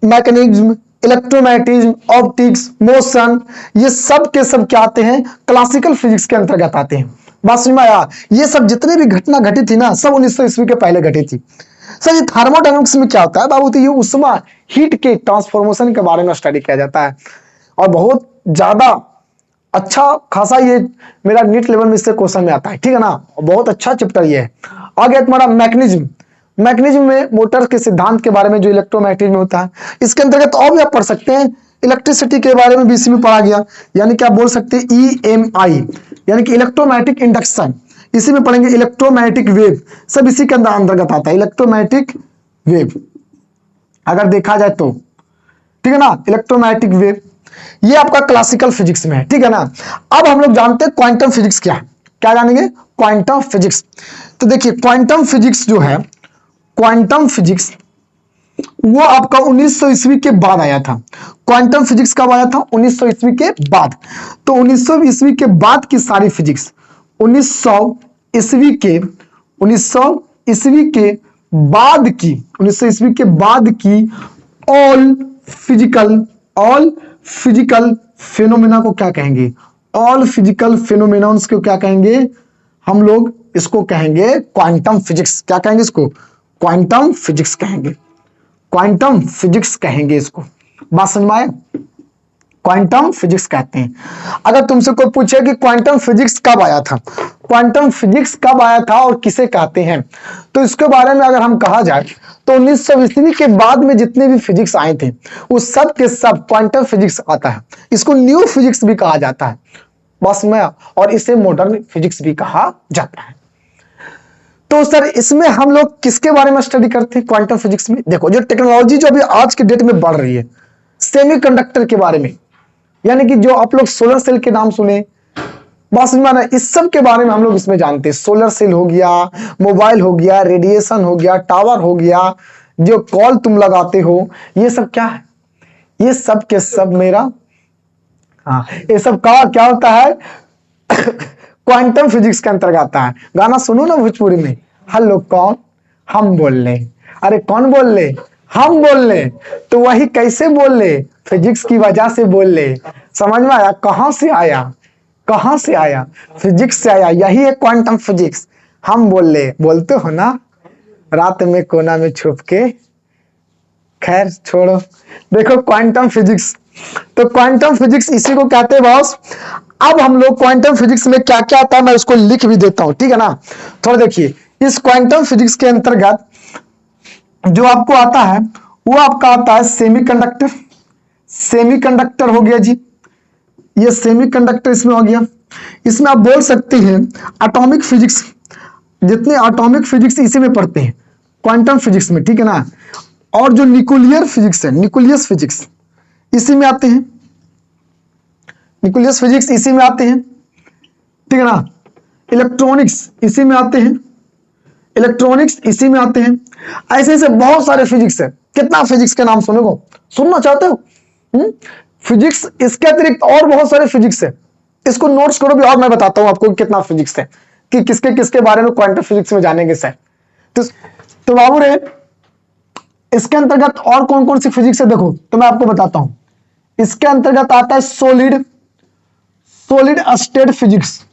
mechanism, electromagnetism, optics, motion, ये सब के सब क्या आते हैं, क्लासिकल फिजिक्स के अंतर्गत आते हैं। बात समझ में आया, ये सब जितने भी घटना घटी थी ना सब 1900 ईस्वी के पहले घटी थी। सर ये थर्मोडायनेमिक्स में क्या होता है बाबू, तो ये उष्मा हीट के ट्रांसफॉर्मेशन के बारे में स्टडी किया जाता है और बहुत ज्यादा अच्छा खासा ये मेरा नीट लेवल में इससे क्वेश्चन में आता है। ठीक है ना, बहुत अच्छा चैप्टर ये है। आगे तुम्हारा मैकेनिज्म, मैकेनिज्म में मोटर के सिद्धांत के बारे में जो इलेक्ट्रोमैग्नेटिज्म में होता है, इसके अंतर्गत और भी आप पढ़ सकते हैं। इलेक्ट्रिसिटी के बारे में बीसी में पढ़ा गया, यानी कि आप बोल सकते हैं EMI, यानी कि इलेक्ट्रोमैग्नेटिक इंडक्शन। इसी में पढ़ेंगे इलेक्ट्रोमैग्नेटिक वेव, सब इसी के अंतर्गत आता है, इलेक्ट्रोमैग्नेटिक वेव अगर देखा जाए तो। ठीक है ना, इलेक्ट्रोमैग्नेटिक वेव ये आपका क्लासिकल फिजिक्स में है। ठीक है ना, अब हम लोग जानते हैं क्वांटम फिजिक्स क्या है, क्या जानेंगे, क्वांटम फिजिक्स। तो देखिए क्वांटम फिजिक्स जो है, क्वांटम फिजिक्स वो आपका 1900 ईस्वी के बाद आया था। क्वांटम फिजिक्स कब आया था, 1900 ईस्वी के बाद। तो 1900 ईस्वी के बाद की सारी फिजिक्स, 1900 ईस्वी के बाद की, 1900 ईस्वी के बाद की ऑल फिजिकल फेनोमेना को क्या कहेंगे, ऑल फिजिकल फेनोमेनॉन्स को क्या कहेंगे, हम लोग इसको कहेंगे क्वांटम फिजिक्स। क्या कहेंगे इसको, क्वांटम फिजिक्स कहेंगे, क्वांटम फिजिक्स कहेंगे इसको। बात समझ में आया, क्वांटम फिजिक्स कहते हैं। अगर तुमसे कोई पूछे कि क्वांटम फिजिक्स कब आया था, क्वांटम फिजिक्स कब आया था और किसे कहते हैं, तो इसके बारे में अगर हम कहा जाए तो 1900 ईस्वी के बाद में जितने भी फिजिक्स आए थे वो सब के सब क्वांटम फिजिक्स आता है। इसको न्यू फिजिक्स भी कहा जाता है, बस में, और इसे मॉडर्न फिजिक्स भी कहा जाता है। तो सर इसमें हम लोग किसके बारे में स्टडी करते हैं क्वांटम फिजिक्स में, देखो जो टेक्नोलॉजी जो अभी आज के डेट में बढ़ रही है, सेमीकंडक्टर के बारे में, यानी कि जो आप लोग सोलर सेल के नाम सुने, बस माना इस सब के बारे में हम लोग इसमें जानते हैं। सोलर सेल हो गया, मोबाइल हो गया, रेडिएशन हो गया, टावर हो गया, जो कॉल तुम लगाते हो, ये सब क्या है, ये सब के सब मेरा, हाँ ये सब का क्या होता है क्वांटम फिजिक्स के अंतर्गत आता है। गाना सुनो ना भोजपुरी में, हेलो कौन, हम बोल ले, अरे कौन बोल ले, हम बोल ले, तो वही कैसे बोल ले, फिजिक्स की वजह से बोल ले। समझ में आया, कहां से आया, कहां से आया, फिजिक्स से आया, यही है क्वांटम फिजिक्स। हम बोल ले, बोलते हो ना, रात में कोना में छुप के। खैर छोड़ो, देखो क्वांटम फिजिक्स, तो क्वांटम फिजिक्स इसी को कहते हैं बॉस। अब हम लोग क्वांटम फिजिक्स में क्या क्या आता है मैं उसको लिख भी देता हूं, ठीक है ना। थोड़ा देखिए, इस क्वांटम फिजिक्स के अंतर्गत जो आपको आता है वो आपका आता है सेमीकंडक्टर। सेमीकंडक्टर हो गया जी, ये सेमीकंडक्टर इसमें हो गया। इसमें आप बोल सकते हैं एटॉमिक फिजिक्स, जितने एटॉमिक फिजिक्स इसी में पढ़ते हैं क्वांटम फिजिक्स में, ठीक है ना। और जो न्यूक्लियर फिजिक्स है, न्यूक्लियस फिजिक्स इसी में आते हैं, न्यूक्लियस फिजिक्स इसी में आते हैं, ठीक है ना। इलेक्ट्रॉनिक्स इसी में आते हैं, इलेक्ट्रॉनिक्स इसी में आते हैं। ऐसे ऐसे बहुत सारे फिजिक्स है। कितना फिजिक्स के नाम सुनोगे, सुनना चाहते हो? फिजिक्स, इसके अतिरिक्त और बहुत सारे फिजिक्स है। इसको नोट्स करो भी, और मैं बताता हूं आपको कितना फिजिक्स है, कि किसके किसके बारे में क्वांटम फिजिक्स में जानेंगे सर। तो बाबू रे, इसके अंतर्गत और कौन कौन सी फिजिक्स है देखो, तो मैं आपको बताता हूं। इसके अंतर्गत आता है सॉलिड स्टेट फिजिक्स।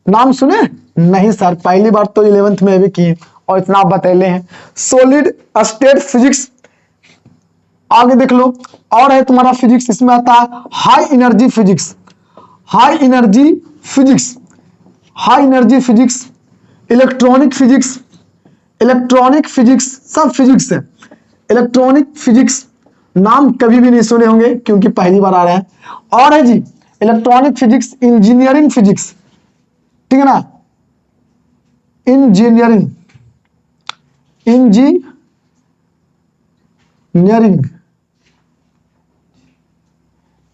नाम सुने? नहीं सर, पहली बार तो 11th में भी किए और इतना आप बतैले हैं। सॉलिड स्टेट फिजिक्स, आगे देख लो। और है तुम्हारा फिजिक्स, इसमें आता है high energy physics. High energy physics, high energy physics, electronic physics, electronic physics, सब फिजिक्स है। इलेक्ट्रॉनिक फिजिक्स नाम कभी भी नहीं सुने होंगे क्योंकि पहली बार आ रहा है। और है जी इलेक्ट्रॉनिक फिजिक्स, इंजीनियरिंग फिजिक्स, ठीक है ना। इंजीनियरिंग,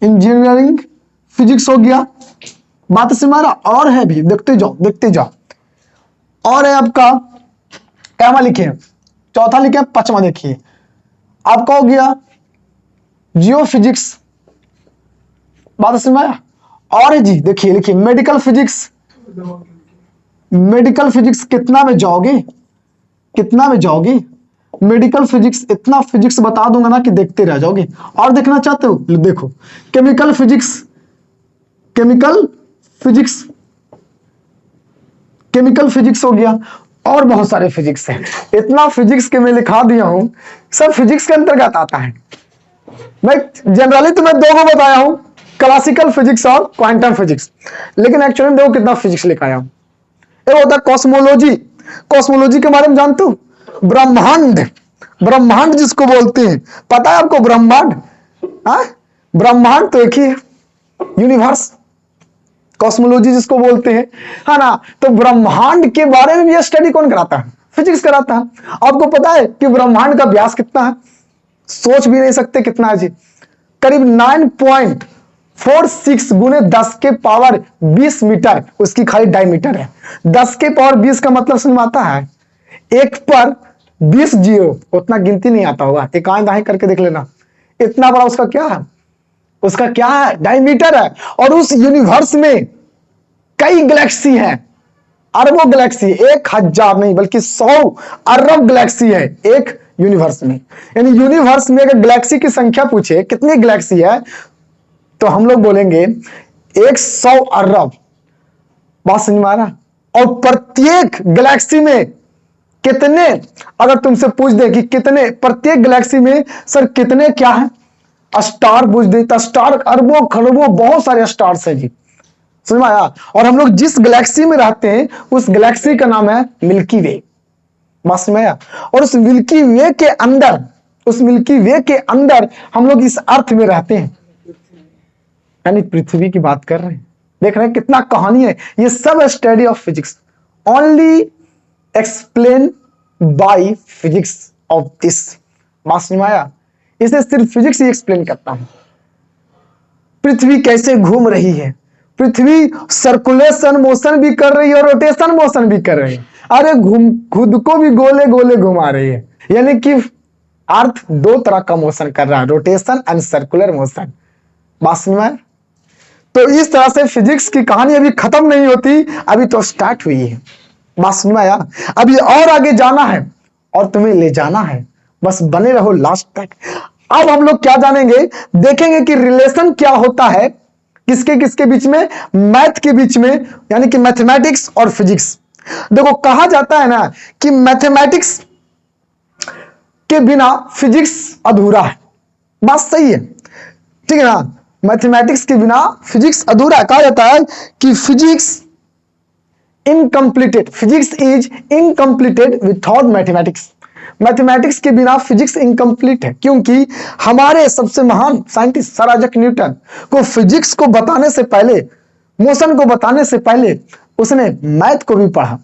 इंजीनियरिंग फिजिक्स हो गया। बात से हमारा और है भी, देखते जाओ देखते जाओ। और है आपका क्या लिखे, चौथा लिखे, पांचवा देखिए आपका हो गया जियो फिजिक्स। बात समझ में आया। और है जी देखिए, लिखिए मेडिकल फिजिक्स। मेडिकल फिजिक्स कितना में जाओगे, कितना में जाओगे? मेडिकल फिजिक्स इतना फिजिक्स बता दूंगा ना कि देखते रह जाओगे। और देखना चाहते हो, देखो chemical physics, chemical physics, chemical physics हो गया। और बहुत सारे फिजिक्स हैं, इतना फिजिक्स के मैं लिखा दिया हूं, सब फिजिक्स के अंतर्गत आता है। मैं जनरली तुम्हें दो को बताया हूं, क्लासिकल फिजिक्स और क्वांटम फिजिक्स, लेकिन एक्चुअली में देखो कितना फिजिक्स लिखा आया हूं। एक होता है कॉस्मोलॉजी। कॉस्मोलॉजी के बारे में जानते हो? ब्रह्मांड, ब्रह्मांड जिसको बोलते हैं, पता है आपको ब्रह्मांड? ब्रह्मांड तो एक ही है, यूनिवर्स। कॉस्मोलॉजी जिसको बोलते हैं, है ना। तो ब्रह्मांड के बारे में भी स्टडी कौन कराता है? फिजिक्स कराता है। आपको पता है कि ब्रह्मांड का व्यास कितना है? सोच भी नहीं सकते कितना है जी, करीब 9.46 गुने 10 के पावर 20 मीटर उसकी खाली डायमीटर है। 10 के पावर 20 का मतलब समझ में आता है? 1 पर 20 जीरो, उतना गिनती नहीं आता होगा, एक आए दाएं करके देख लेना। इतना बड़ा उसका क्या है, उसका क्या है? डायमीटर है। और उस यूनिवर्स में कई गैलेक्सी हैं, अरबों गैलेक्सी, 1000 नहीं बल्कि 100 अरब गैलेक्सी है एक यूनिवर्स में। यानी यूनिवर्स में अगर गैलेक्सी की संख्या पूछे कितनी गैलेक्सी है, तो हम लोग बोलेंगे 100 अरब। बात समझ में आ रहा? और प्रत्येक गैलेक्सी में कितने, अगर तुमसे पूछ दे कि कितने प्रत्येक गैलेक्सी में सर कितने क्या है, स्टार पूछ दे तो स्टार अरबों खरबों बहुत सारे स्टार्स हैं जी, समझ में आया। और हम लोग जिस गैलेक्सी में रहते हैं उस गैलेक्सी का नाम है मिल्की वे। बात समझ में आया। और उस मिल्की वे के अंदर, उस मिल्की वे के अंदर हम लोग इस अर्थ में रहते हैं, यानी पृथ्वी की बात कर रहे हैं। देख रहे हैं कितना कहानी है। ये सब study of physics, only explain by physics of this. बात समझ में आया। इसे सिर्फ फिजिक्स ही एक्सप्लेन करता हूं। पृथ्वी कैसे घूम रही है, पृथ्वी सर्कुलेशन मोशन भी कर रही है और रोटेशन मोशन भी कर रही है। अरे खुद को भी गोले गोले घुमा रही है। यानी कि अर्थ दो तरह का मोशन कर रहा है, रोटेशन एंड सर्कुलर मोशन। बात समझ में आया। तो इस तरह से फिजिक्स की कहानी अभी खत्म नहीं होती, अभी तो स्टार्ट हुई है। बात समझ में आया। अभी और आगे जाना है और तुम्हें ले जाना है, बस बने रहो लास्ट तक। अब हम लोग क्या जानेंगे, देखेंगे कि रिलेशन क्या होता है किसके किसके बीच में, मैथ के बीच में, यानी कि मैथमेटिक्स और फिजिक्स। देखो कहा जाता है ना कि मैथमेटिक्स के बिना फिजिक्स अधूरा है। बात सही है, ठीक है ना। मैथमेटिक्स के बिना फिजिक्स अधूरा है। कहा जाता है कि physics incompleted, physics is incompleted without mathematics. Mathematics के बिना फिजिक्स इनकम्प्लीट है, क्योंकि हमारे सबसे महान साइंटिस्ट सर आइजैक न्यूटन को फिजिक्स को बताने से पहले, मोशन को बताने से पहले उसने मैथ को भी पढ़ा।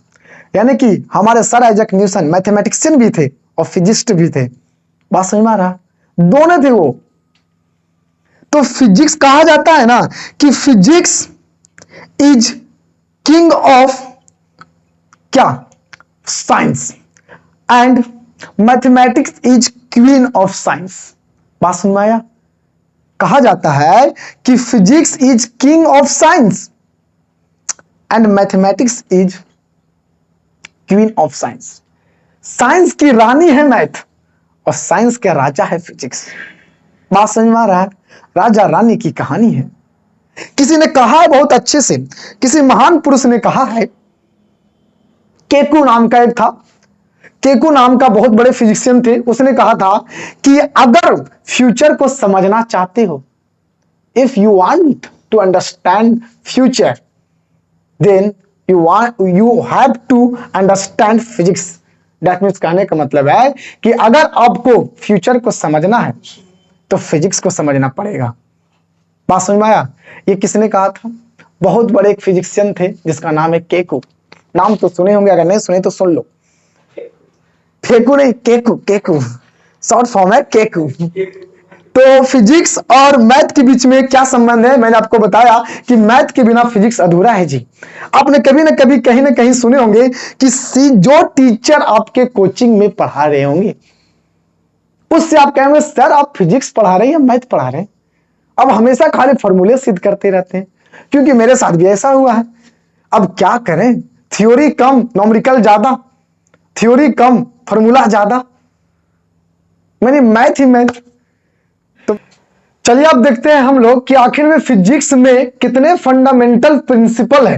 यानी कि हमारे सर आइजैक न्यूटन मैथमेटिशियन भी थे और फिजिस्ट भी थे। बात समझ में आ रहा, दोनों थे वो। तो फिजिक्स कहा जाता है ना कि फिजिक्स इज किंग ऑफ क्या, science, and mathematics is queen of science. बात समझ में आया। कहा जाता है कि physics is king of science and mathematics is queen of science. Science की रानी है मैथ और साइंस का राजा है फिजिक्स। बात समझ में आ रहा है, राजा रानी की कहानी है। किसी ने कहा है बहुत अच्छे से, किसी महान पुरुष ने कहा है, केकू नाम का एक था, केकू नाम का बहुत बड़े फिजिशियन थे। उसने कहा था कि अगर फ्यूचर को समझना चाहते हो, if you want to understand future, then you have to understand physics. That means कहने का मतलब है कि अगर आपको फ्यूचर को समझना है तो फिजिक्स को समझना पड़ेगा। बात समझ में आया। ये किसने कहा था? बहुत बड़े एक फिजिशियन थे जिसका नाम है केकू। नाम तो सुने होंगे, अगर नहीं सुने तो सुन लो। फेकू नहीं, केकू, केकू शॉर्ट फॉर्म है केकू। तो फिजिक्स और मैथ के बीच में क्या संबंध है? मैंने आपको बताया कि मैथ के बिना फिजिक्स अधूरा है जी। आपने कभी ना कभी कहीं ना कहीं सुने होंगे कि जो टीचर आपके कोचिंग में पढ़ा रहे होंगे उससे आप कहेंगे सर आप फिजिक्स पढ़ा रहे हैं या मैथ पढ़ा रहे हैं? अब हमेशा खाली फॉर्मूले सिद्ध करते रहते हैं, क्योंकि मेरे साथ भी ऐसा हुआ है। अब क्या करें, थ्योरी कम न्यूमेरिकल ज्यादा, थ्योरी कम फॉर्मूला ज्यादा, मैंने मैथ ही मैथ। तो चलिए अब देखते हैं हम लोग कि आखिर में फिजिक्स में कितने फंडामेंटल प्रिंसिपल है,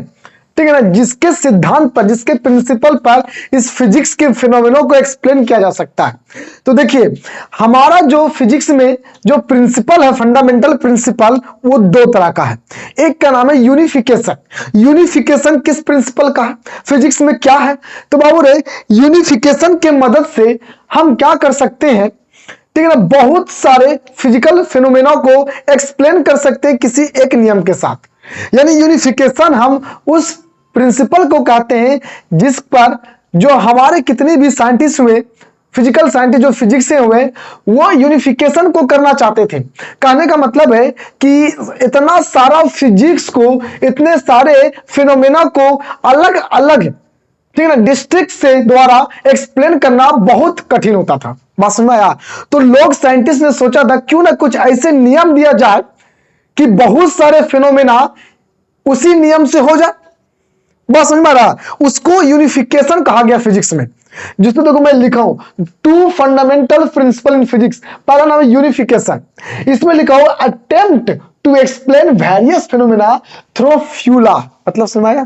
ठीक है ना, जिसके सिद्धांत पर, जिसके प्रिंसिपल पर इस फिजिक्स के फिनोमेनों को एक्सप्लेन किया जा सकता है। तो देखिए हमारा जो फिजिक्स में जो प्रिंसिपल है, फंडामेंटल प्रिंसिपल, वो दो तरह का है। एक का नाम है यूनिफिकेशन। यूनिफिकेशन किस प्रिंसिपल का है, फिजिक्स में क्या है? तो बाबू रे यूनिफिकेशन के मदद से हम क्या कर सकते हैं, ठीक है ना, बहुत सारे फिजिकल फिनोमेना को एक्सप्लेन कर सकते हैं किसी एक नियम के साथ। यानी यूनिफिकेशन हम उस प्रिंसिपल को कहते हैं जिस पर जो हमारे कितने भी साइंटिस्ट हुए, फिजिकल साइंटिस्ट जो फिजिक्स से हुए, वो यूनिफिकेशन को करना चाहते थे। कहने का मतलब है कि इतना सारा फिजिक्स को, इतने सारे फिनोमेना को अलग अलग, ठीक है ना, डिस्ट्रिक्ट से द्वारा एक्सप्लेन करना बहुत कठिन होता था। बात समझ में आया। तो लोग साइंटिस्ट ने सोचा था क्यों ना कुछ ऐसे नियम दिया जाए कि बहुत सारे फिनोमेना उसी नियम से हो जाए। बात समझ में आ रहा, उसको यूनिफिकेशन कहा गया फिजिक्स में। जिसको देखो मैं लिखा हूं two fundamental principle in physics, पहला नाम है यूनिफिकेशन। इसमें लिखा हुआ attempt to explain various phenomena through few law. मतलब समझ में आया,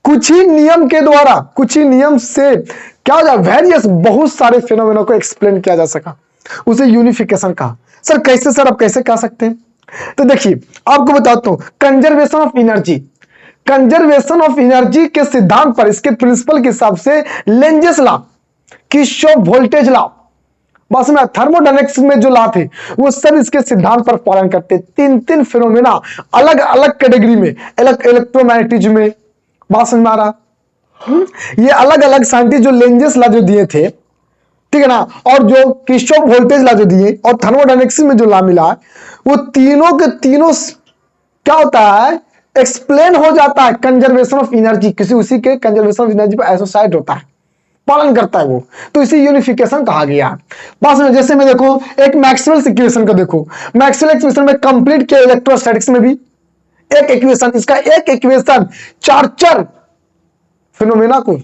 कुछ ही नियम के द्वारा, कुछ ही नियम से क्या हो जाए, वेरियस बहुत सारे फिनोमेना को एक्सप्लेन किया जा सका, उसे यूनिफिकेशन कहा। सर कैसे, सर आप कैसे कह सकते हैं? तो देखिए आपको बताता हूं, conservation of energy, conservation of energy के सिद्धांत पर, इसके प्रिंसिपल के हिसाब से Lenz's law, Kirchhoff voltage law, बस में थर्मोडायनेमिक्स में जो लॉ थे वो सब इसके सिद्धांत पर पालन करते। तीन तीन फिनोमेना अलग अलग कैटेगरी में, इलेक्ट्रोमैग्नेटिज्म में, बात समझ में आ रहा, ये अलग अलग साइंटिस्ट जो लेंजेस लॉ जो दिए थे, ठीक है ना, और जो किरचॉफ वोल्टेज लॉ जो दिए और थर्मोडायनेमिक्स में जो लॉ मिला, वो तीनों के तीनों क्या होता है, एक्सप्लेन हो जाता है कंजर्वेशन ऑफ एनर्जी, किसी उसी के कंजर्वेशन ऑफ एनर्जी पर एसोसिएट होता है, पालन करता है वो, तो इसे यूनिफिकेशन कहा गया। बस में जैसे में देखो एक मैक्सवेल इक्वेशन का देखो, मैक्सवेल इक्वेशन में कंप्लीट किया इलेक्ट्रोस्टैटिक्स में भी एक इक्वेशन, इसका एक इक्वेशन चार फिनोमेना को,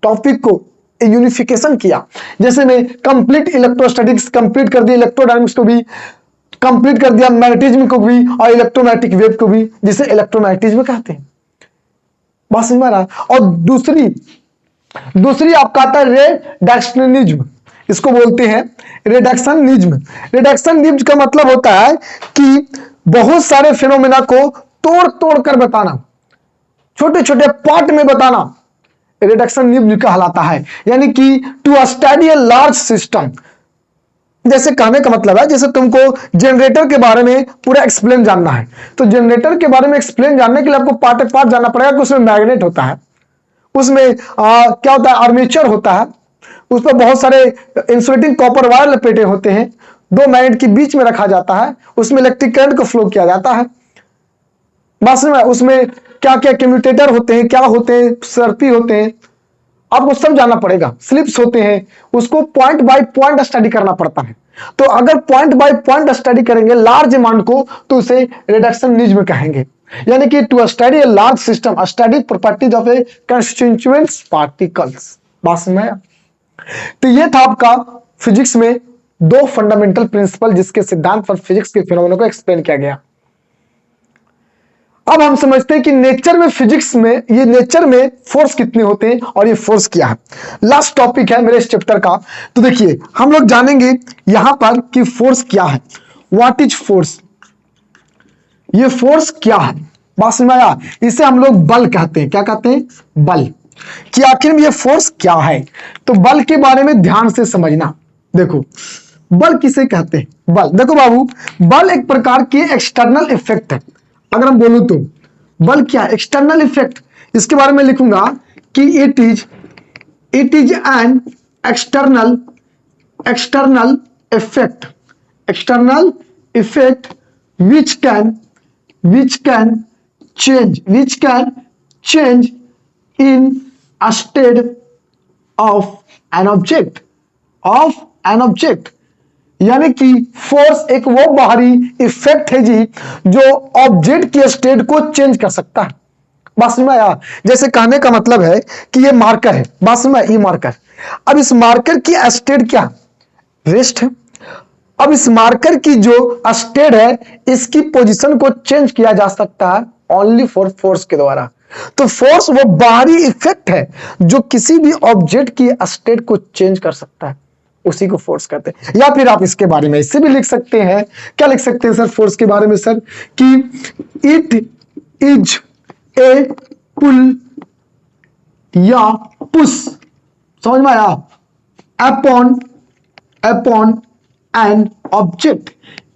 टॉपिक को यूनिफिकेशन किया। जैसे में कंप्लीट इलेक्ट्रोस्टैटिक्स कंप्लीट कर दिया, इलेक्ट्रोडायनामिक्स को भी कंप्लीट कर दिया, मैग्नेटिज्म को भी और इलेक्ट्रोमैग्नेटिक वेव को भी, जिसे इलेक्ट्रोमैग्नेटिज्म कहते हैं। बस समझ में आ रहा। और दूसरी आपका आता है रे डायरेक्शनलिज्म, इसको बोलते हैं रिडक्शनिज्म। रिडक्शनिज्म का मतलब होता है कि बहुत सारे फिनोमेना को तोड़ तोड़ कर बताना, छोटे छोटे पार्ट में बताना, रिडक्शनिज्म कहलाता है। यानी कि to study a large system. जैसे कहने का मतलब है, जैसे तुमको जनरेटर के बारे में पूरा एक्सप्लेन जानना है, तो जनरेटर के बारे में एक्सप्लेन जानने के लिए आपको पार्ट पार्ट जानना पड़ेगा कि उसमें मैग्नेट होता है, उसमें क्या होता है, आर्मेचर होता है, उस पर बहुत सारे इंसुलेटिंग कॉपर वायर लपेटे होते हैं, दो मैग्नेट के बीच में रखा जाता है, उसमें इलेक्ट्रिक करंट को फ्लो किया जाता है। बस में उसमें क्या क्या कम्यूटेटर होते हैं, क्या होते हैं, सर्पी होते हैं, आपको सब जानना पड़ेगा। स्लिप्स होते हैं, उसको पॉइंट बाय पॉइंट स्टडी करना पड़ता है। तो अगर पॉइंट बाय पॉइंट स्टडी करेंगे लार्ज अमाउंट को, तो उसे रिडक्शनिज्म कहेंगे। यानी कि to study a large system, study properties of a constituents particles. बात समझ में आया? तो ये था आपका फिजिक्स में दो फंडामेंटल प्रिंसिपल, जिसके सिद्धांत पर फिजिक्स के फिनोमेना को एक्सप्लेन किया गया। अब हम समझते हैं कि नेचर में, फिजिक्स में, ये नेचर में फोर्स कितने होते हैं और ये फोर्स क्या है। लास्ट टॉपिक है मेरे इस चैप्टर का। तो देखिए हम लोग जानेंगे यहां पर कि फोर्स क्या है। What is force? ये फोर्स क्या है, बात समझ में आया? इसे हम लोग बल कहते हैं। क्या कहते हैं? बल। कि आखिर में ये फोर्स क्या है, तो बल के बारे में ध्यान से समझना। देखो बल किसे कहते हैं? बल, देखो बाबू, बल एक प्रकार के एक्सटर्नल इफेक्ट है। अगर हम बोलूं तो बल क्या है? External effect. इसके बारे में लिखूंगा कि it is an external effect, external effect which can change in a state of an object। यानी कि फोर्स एक वो बाहरी इफेक्ट है जी, जो ऑब्जेक्ट की स्टेट को चेंज कर सकता है। बात समझ में आया? जैसे कहने का मतलब है कि ये मार्कर है, बात समझ में? ये मार्कर, अब इस मार्कर की स्टेट क्या? रेस्ट है। अब इस मार्कर की जो स्टेट है, इसकी पोजीशन को चेंज किया जा सकता है ओनली फॉर फोर्स के द्वारा। तो फोर्स वो बाहरी इफेक्ट है जो किसी भी ऑब्जेक्ट की स्टेट को चेंज कर सकता है, उसी को फोर्स कहते हैं। या फिर आप इसके बारे में इससे भी लिख सकते हैं। क्या लिख सकते हैं सर फोर्स के बारे में? सर कि इट इज ए पुल या पुश, समझ में आया? Upon an object.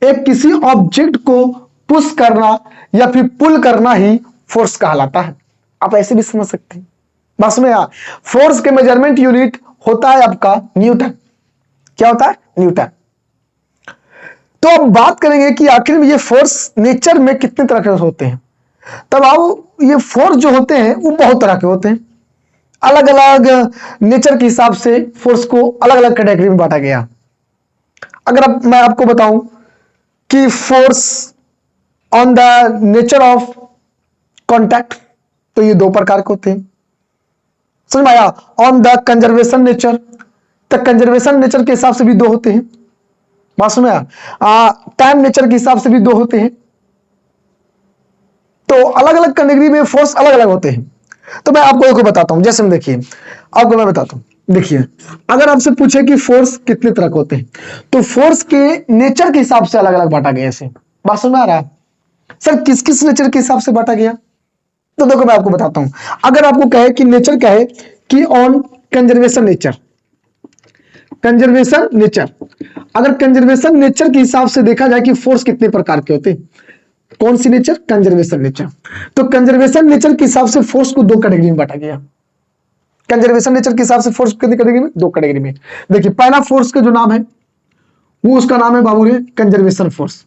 एक किसी ऑब्जेक्ट को पुश करना या फिर पुल करना ही फोर्स कहलाता है। आप ऐसे भी समझ सकते हैं। बस में फोर्स के मेजरमेंट यूनिट होता है आपका न्यूटन। क्या होता है? न्यूटन। तो अब बात करेंगे कि आखिर में ये फोर्स नेचर में कितने तरह के होते हैं। तब आओ, ये फोर्स जो होते हैं वो बहुत तरह के होते हैं। अलग अलग नेचर के हिसाब से फोर्स को अलग अलग कैटेगरी में बांटा गया। अगर मैं आपको बताऊं कि force on the nature of contact, तो ये दो प्रकार के होते हैं। समझ में आया? ऑन द कंजर्वेशन नेचर, तो कंजर्वेशन नेचर के हिसाब से भी दो होते हैं। बात समझ में आया? टाइम नेचर के हिसाब से भी दो होते हैं। तो अलग अलग कैटेगरी में फोर्स अलग अलग होते हैं। तो मैं आपको बताता हूं। जैसे हम देखिए, आपको मैं बताता हूं। देखिए, अगर आपसे पूछे कि फोर्स कितने तरह के होते हैं, तो फोर्स के नेचर के हिसाब से अलग अलग बांटा गया। ऐसे बात समझ में आ रहा है? सर किस किस नेचर के हिसाब से बांटा गया? तो देखो मैं आपको बताता हूं। अगर आपको कहे कि नेचर कहे कि ऑन कंजर्वेशन नेचर, अगर कंजर्वेशन नेचर के हिसाब से देखा जाए कि फोर्स कितने प्रकार के होते हैं, कौन सी नेचर? Conservation nature. तो कंजर्वेशन नेचर के हिसाब से फोर्स को दो कैटेगरी में बांटा गया। कंजर्वेशन नेचर के हिसाब से फोर्स कितनी कैटेगरी में? दो कैटेगरी में। देखिए, पहला फोर्स का जो नाम है वो, उसका नाम है बाबू रे कंजर्वेशन फोर्स।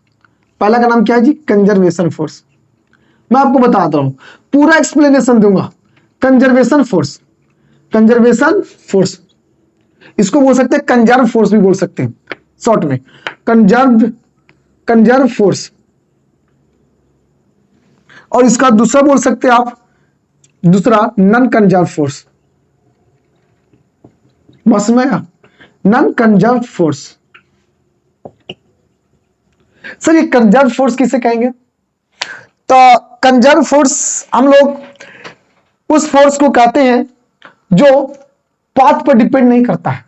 पहला का नाम क्या है जी? Conservation force. मैं आपको बताता हूं, पूरा एक्सप्लेनेशन दूंगा। कंजर्वेशन फोर्स, इसको बोल सकते हैं कंजर्व फोर्स भी बोल सकते हैं शॉर्ट में, कंजर्व फोर्स। और इसका दूसरा बोल सकते हैं आप, दूसरा नॉन कंजर्व फोर्स। बस में नॉन कंजर्व फोर्स। सर ये कंजर्व फोर्स किसे कहेंगे? तो कंजर्व फोर्स हम लोग उस फोर्स को कहते हैं जो पाथ पर डिपेंड नहीं करता है।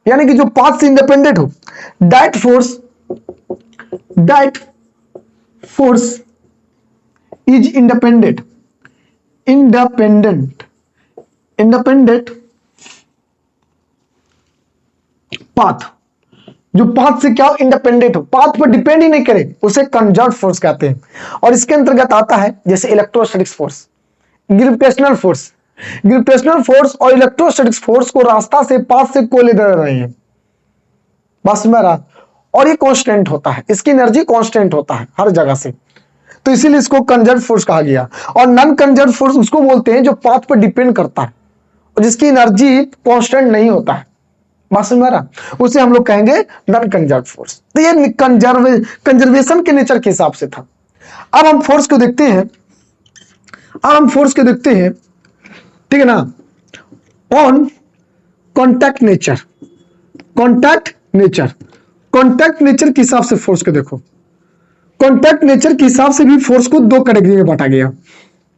यानी कि जो पाथ से इंडिपेंडेंट हो, that force is independent path. जो पाथ से क्या हो, इंडिपेंडेंट हो, पाथ पर डिपेंड ही नहीं करे, उसे कंजर्व फोर्स कहते हैं। और इसके अंतर्गत आता है जैसे electrostatics force, gravitational force. Gravitational force और इलेक्ट्रोस्टैटिक्स फोर्स को रास्ता से, पाथ से कोई लेना नहीं है, बस मेरा। और ये कांस्टेंट होता है, इसकी एनर्जी कांस्टेंट होता है हर जगह से, तो इसीलिए इसको कंजर्व फोर्स कहा गया। और नॉन कंजर्व फोर्स उसको बोलते हैं जो पाथ पर डिपेंड करता है और जिसकी एनर्जी कांस्टेंट नहीं होता है, बात समझ में आ रहा, उसे हम लोग कहेंगे नॉन कंजर्व फोर्स। तो ये कंजर्वेशन के नेचर के हिसाब से था। अब हम फोर्स को देखते हैं, ठीक है ना, ऑन कॉन्टैक्ट नेचर के हिसाब से फोर्स को देखो। कॉन्टैक्ट नेचर के हिसाब से भी फोर्स को दो कैटेगरी में बांटा गया।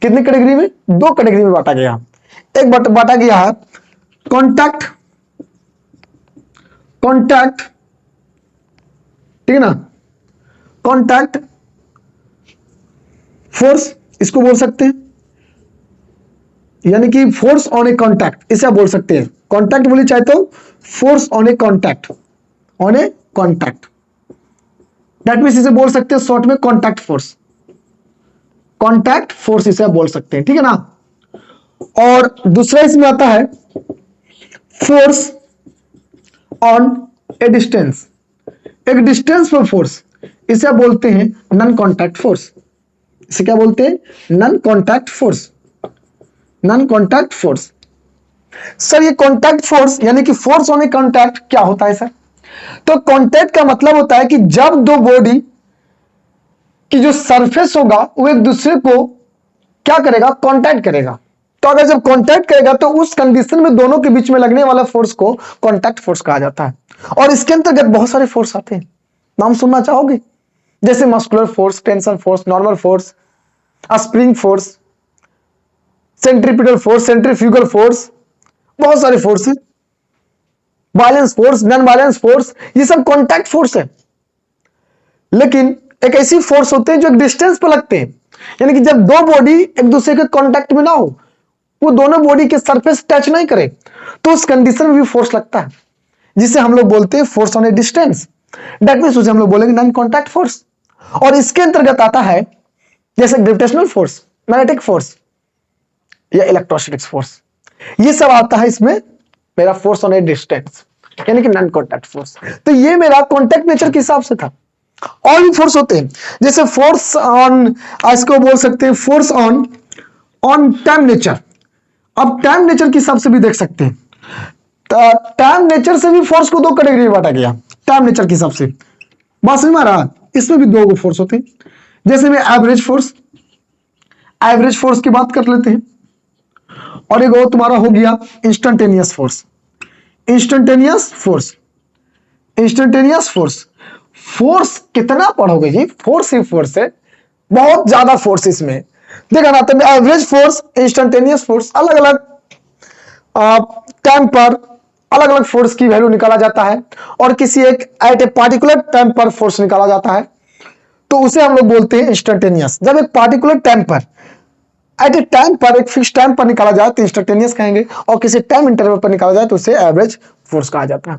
कितनी कैटेगरी में? दो कैटेगरी में बांटा गया। एक बांटा गया है कॉन्टैक्ट, ठीक है ना, कॉन्टैक्ट फोर्स इसको बोल सकते हैं, यानी कि फोर्स ऑन ए कॉन्टैक्ट, इसे आप बोल सकते हैं। कॉन्टैक्ट बोली चाहे तो force on A contact, that means इसे बोल सकते हैं शॉर्ट में कॉन्टैक्ट फोर्स इसे आप बोल सकते हैं, ठीक है ना। और दूसरा इसमें आता है फोर्स ऑन ए डिस्टेंस, एक डिस्टेंस पर फोर्स, इसे आप बोलते हैं नॉन कॉन्टैक्ट फोर्स। इसे क्या बोलते हैं? Non contact force. सर ये कॉन्टैक्ट फोर्स यानी कि फोर्स ऑन ए कॉन्टैक्ट क्या होता है सर? तो कॉन्टैक्ट का मतलब होता है कि जब दो बॉडी की जो सरफेस होगा वो एक दूसरे को क्या करेगा? कॉन्टैक्ट करेगा। तो अगर जब कॉन्टैक्ट करेगा तो उस कंडीशन में दोनों के बीच में लगने वाला फोर्स को कॉन्टैक्ट फोर्स कहा जाता है। और इसके अंतर्गत बहुत सारे फोर्स आते हैं, नाम सुनना चाहोगे? जैसे muscular force, tension force, normal force, spring force, centripetal force, centrifugal force, बहुत सारे फोर्स है, balance force, non balance force, ये सब कॉन्टैक्ट फोर्स है। लेकिन एक ऐसी फोर्स होते हैं जो एक डिस्टेंस पर लगते हैं, यानी कि जब दो बॉडी एक दूसरे के कॉन्टैक्ट में ना हो, वो दोनों बॉडी के सरफेस टच नहीं करे, तो उस कंडीशन में भी फोर्स लगता है, जिसे हम लोग बोलते हैं force on A distance. That means उसे हम लोग बोलेंगे नॉन कॉन्टैक्ट फोर्स। और इसके अंतर्गत आता है जैसे ग्रेविटेशनल फोर्स, मैग्नेटिक फोर्स या इलेक्ट्रोस्टैटिक्स फोर्स, ये सब आता है इसमें मेरा फोर्स ऑन ए डिस्टेंस, यानी कि नॉन कॉन्टैक्ट फोर्स। तो ये मेरा कॉन्टैक्ट नेचर के हिसाब से था। और भी फोर्स होते हैं, जैसे फोर्स ऑन, इसको बोल सकते हैं फोर्स ऑन टाइम नेचर। अब टाइम नेचर के हिसाब से भी देख सकते हैं, टाइम नेचर से भी फोर्स को दो कैटेगरी में बांटा गया। टाइम नेचर के हिसाब से बात समझ में आ रहा? इसमें भी दो फोर्स होते हैं, जैसे में एवरेज फोर्स की बात कर लेते हैं, और एक और तुम्हारा हो गया इंस्टेंटेनियस फोर्स कितना पढ़ोगे जी? फोर्स ही फोर्स है, बहुत ज्यादा फोर्स इसमें। देखा ना, तो एवरेज फोर्स, इंस्टेंटेनियस फोर्स, अलग अलग टाइम पर अलग अलग फोर्स की वैल्यू निकाला जाता है, और किसी एक एट ए पार्टिकुलर टाइम पर फोर्स निकाला जाता है, तो उसे हम लोग बोलते हैं इंस्टेंटेनियस। जब एक पार्टिकुलर टाइम पर, एट ए टाइम पर, एक फिक्स टाइम पर निकाला जाए तो इंस्टेंटेनियस कहेंगे, और किसी टाइम इंटरवल पर निकाला जाए तो उसे एवरेज फोर्स कहा जाता है।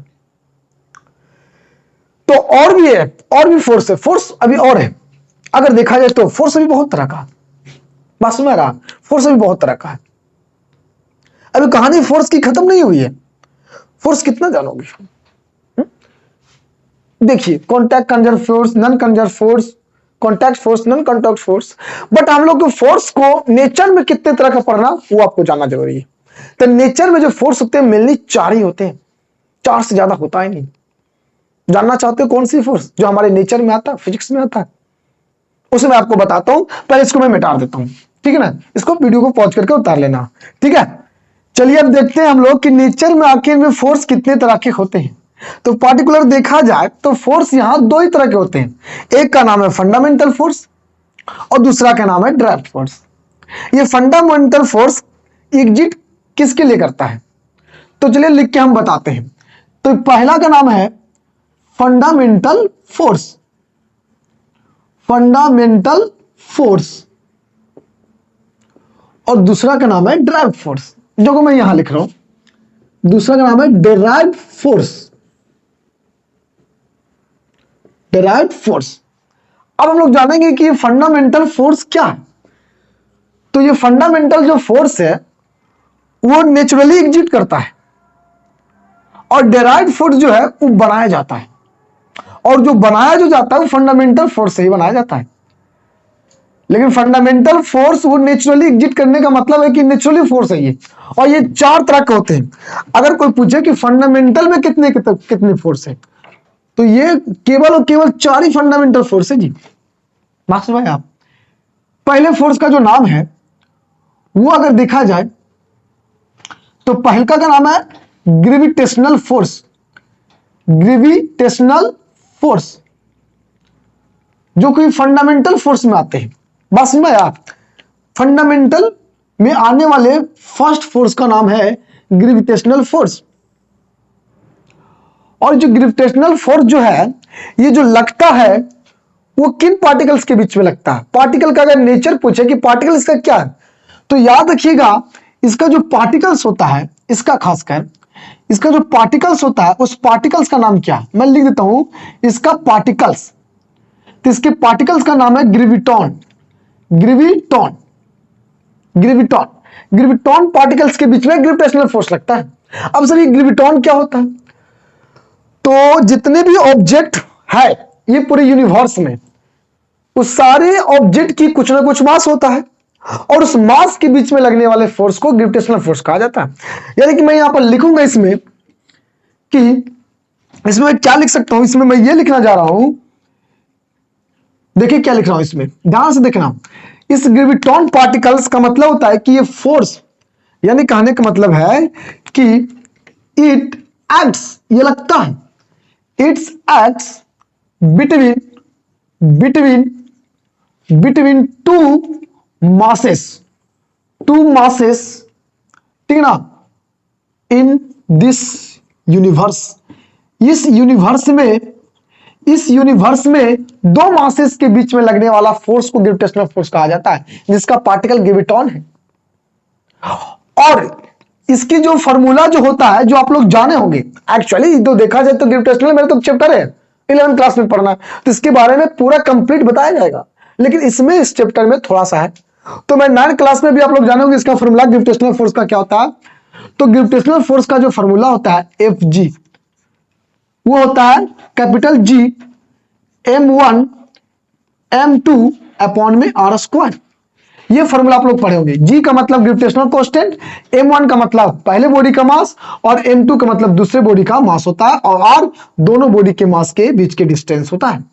तो और भी है, और भी फोर्स है, फोर्स अभी और है। अगर देखा जाए तो फोर्स अभी बहुत तरह का, बात समझ में आ रहा? फोर्स अभी बहुत तरह का है, अभी कहानी फोर्स की खत्म नहीं हुई है। फोर्स कितना जानोगे? देखिए, contact conserve force, non conserve force, contact force, non contact force. But हम लोग को फोर्स को नेचर में कितने तरह का पढ़ना वो आपको जानना जरूरी है। तो नेचर में जो फोर्स होते हैं मेनली 4 ही होते हैं, 4 से ज्यादा होता ही नहीं। जानना चाहते हो कौन सी फोर्स जो हमारे नेचर में आता है, फिजिक्स में आता है? उसे मैं आपको बताता हूं, पहले इसको मैं मिटा देता हूं, ठीक है ना। इसको वीडियो को पॉज करके उतार लेना, ठीक है। चलिए अब देखते हैं हम लोग कि नेचर में आखिर में फोर्स कितने तरह के होते हैं। तो पार्टिकुलर देखा जाए तो फोर्स यहां 2 ही तरह के होते हैं, एक का नाम है फंडामेंटल फोर्स और दूसरा का नाम है ड्राइव फोर्स। ये फंडामेंटल फोर्स एग्जिट किसके लिए करता है? तो चलिए लिख के हम बताते हैं। तो पहला का नाम है फंडामेंटल फोर्स, फंडामेंटल फोर्स, और दूसरा का नाम है ड्राइव फोर्स, जो को मैं यहां लिख रहा हूं। दूसरा का नाम है डेराइव फोर्स, डेराइव फोर्स। अब हम लोग जानेंगे कि फंडामेंटल फोर्स क्या है। तो ये फंडामेंटल जो फोर्स है वो नेचुरली एग्जिस्ट करता है, और डेराइव फोर्स जो है वो बनाया जाता है, और जो बनाया जो जाता है वो फंडामेंटल फोर्स से ही बनाया जाता है। लेकिन फंडामेंटल फोर्स वो नेचुरली एग्जिस्ट करने का मतलब है कि नेचुरली फोर्स है ये, और ये चार तरह के होते हैं। अगर कोई पूछे कि फंडामेंटल में कितने फोर्स है, तो ये केवल और केवल चार ही फंडामेंटल फोर्स है जी। मास्टर भाई आप पहले फोर्स का जो नाम है वो अगर देखा जाए तो पहले का नाम है ग्रेविटेशनल फोर्स, ग्रेविटेशनल फोर्स, जो कोई फंडामेंटल फोर्स में आते हैं। बस में आप फंडामेंटल में आने वाले फर्स्ट फोर्स का नाम है ग्रेविटेशनल फोर्स। और जो ग्रेविटेशनल फोर्स जो है ये जो लगता है वो किन पार्टिकल्स के बीच में लगता है। पार्टिकल का अगर नेचर पूछे कि पार्टिकल इसका क्या है, तो याद रखिएगा इसका जो पार्टिकल्स होता है, इसका खासकर इसका जो पार्टिकल्स होता है उस पार्टिकल्स का नाम क्या है, मैं लिख देता हूं इसका पार्टिकल्स। तो इसके पार्टिकल्स का नाम है graviton, graviton, graviton. Graviton particles के बीच में ग्रेविटेशनल फोर्स लगता है। अब सर ये ग्रेविटॉन क्या होता है? तो जितने भी ऑब्जेक्ट है ये पूरे यूनिवर्स में, उस सारे ऑब्जेक्ट की कुछ ना कुछ मास होता है, और उस मास के बीच में लगने वाले फोर्स को ग्रेविटेशनल फोर्स कहा जाता है। यानी कि मैं यहां पर लिखूंगा इसमें कि इसमें क्या लिख सकता हूं, इसमें मैं ये लिखना जा रहा हूं, देखिए क्या लिख रहा हूं इसमें, ध्यान से देखना। इस ग्रेविटॉन पार्टिकल्स का मतलब होता है कि ये फोर्स, यानी कहने का मतलब है कि इट एक्ट्स, ये लगता है, it's acts between between two masses, two masses, ठीक ना, इन दिस यूनिवर्स। इस यूनिवर्स में दो मासेस के बीच में लगने वाला फोर्स को ग्रेविटेशनल फोर्स कहा जाता है, जिसका पार्टिकल ग्रेविटॉन है। और इसकी जो फॉर्मूला जो होता है, जो आप लोग जाने होंगे, एक्चुअली तो देखा जाए तो ग्रेविटेशनल मेरे तो चैप्टर है 11th क्लास में पढ़ना, तो इसके बारे में पूरा कंप्लीट बताया जाएगा, लेकिन इसमें इस चैप्टर में थोड़ा सा है। तो मैं 9th क्लास में भी आप लोग जाने होंगे इसका फॉर्मूला ग्रेविटेशनल फोर्स का क्या होता है। तो ग्रेविटेशनल फोर्स का जो फॉर्मूला होता है Fg, वो होता है capital G m1 m2 upon में r²। ये फॉर्मूला आप लोग पढ़े होंगे। G का मतलब ग्रेविटेशनल कांस्टेंट, m1 का मतलब पहले बॉडी का मास, और m2 का मतलब दूसरे बॉडी का मास होता है, और r दोनों बॉडी के मास के बीच के डिस्टेंस होता है।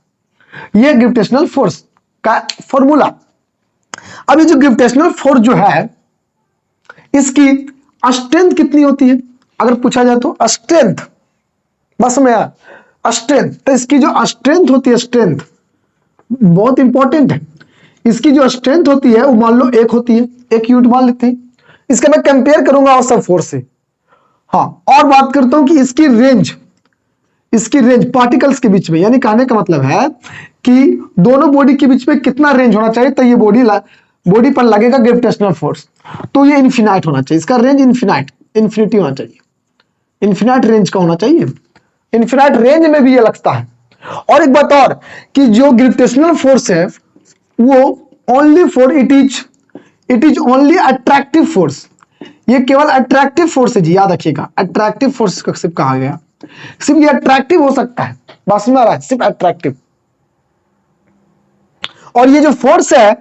ये ग्रेविटेशनल फोर्स का फॉर्मूला। अब ये जो ग्रेविटेशनल फोर्स जो है इसकी स्ट्रेंथ कितनी होती है, अगर पूछा जाए तो स्ट्रेंथ, बस में स्ट्रेंथ, तो इसकी जो स्ट्रेंथ होती है, स्ट्रेंथ बहुत इंपॉर्टेंट है। इसकी जो स्ट्रेंथ होती है वो मान लो 1 होती है, 1 यूनिट मान लेते हैं। इसका मैं कंपेयर करूंगा और सब फोर्स से। हाँ, और बात करता हूं कि इसकी रेंज पार्टिकल्स के बीच में, यानी कहने का मतलब है कि दोनों बॉडी के बीच में कितना रेंज होना चाहिए, तो ये बॉडी पर लगेगा ग्रेविटेशनल फोर्स, तो ये इनफिनाइट होना चाहिए। इसका रेंज इन्फिनिटी होना चाहिए, इन्फिनाइट रेंज का होना चाहिए। इन्फिनाइट रेंज में भी ये लगता है। और एक बात और कि जो ग्रेविटेशनल फोर्स है वो only for it is only attractive force, ये केवल अट्रैक्टिव फोर्स है जी, याद रखिएगा। अट्रैक्टिव फोर्स का सिर्फ कहा गया, सिर्फ ये अट्रैक्टिव हो सकता है, बस में आ रहा है, सिर्फ अट्रैक्टिव। और ये जो फोर्स है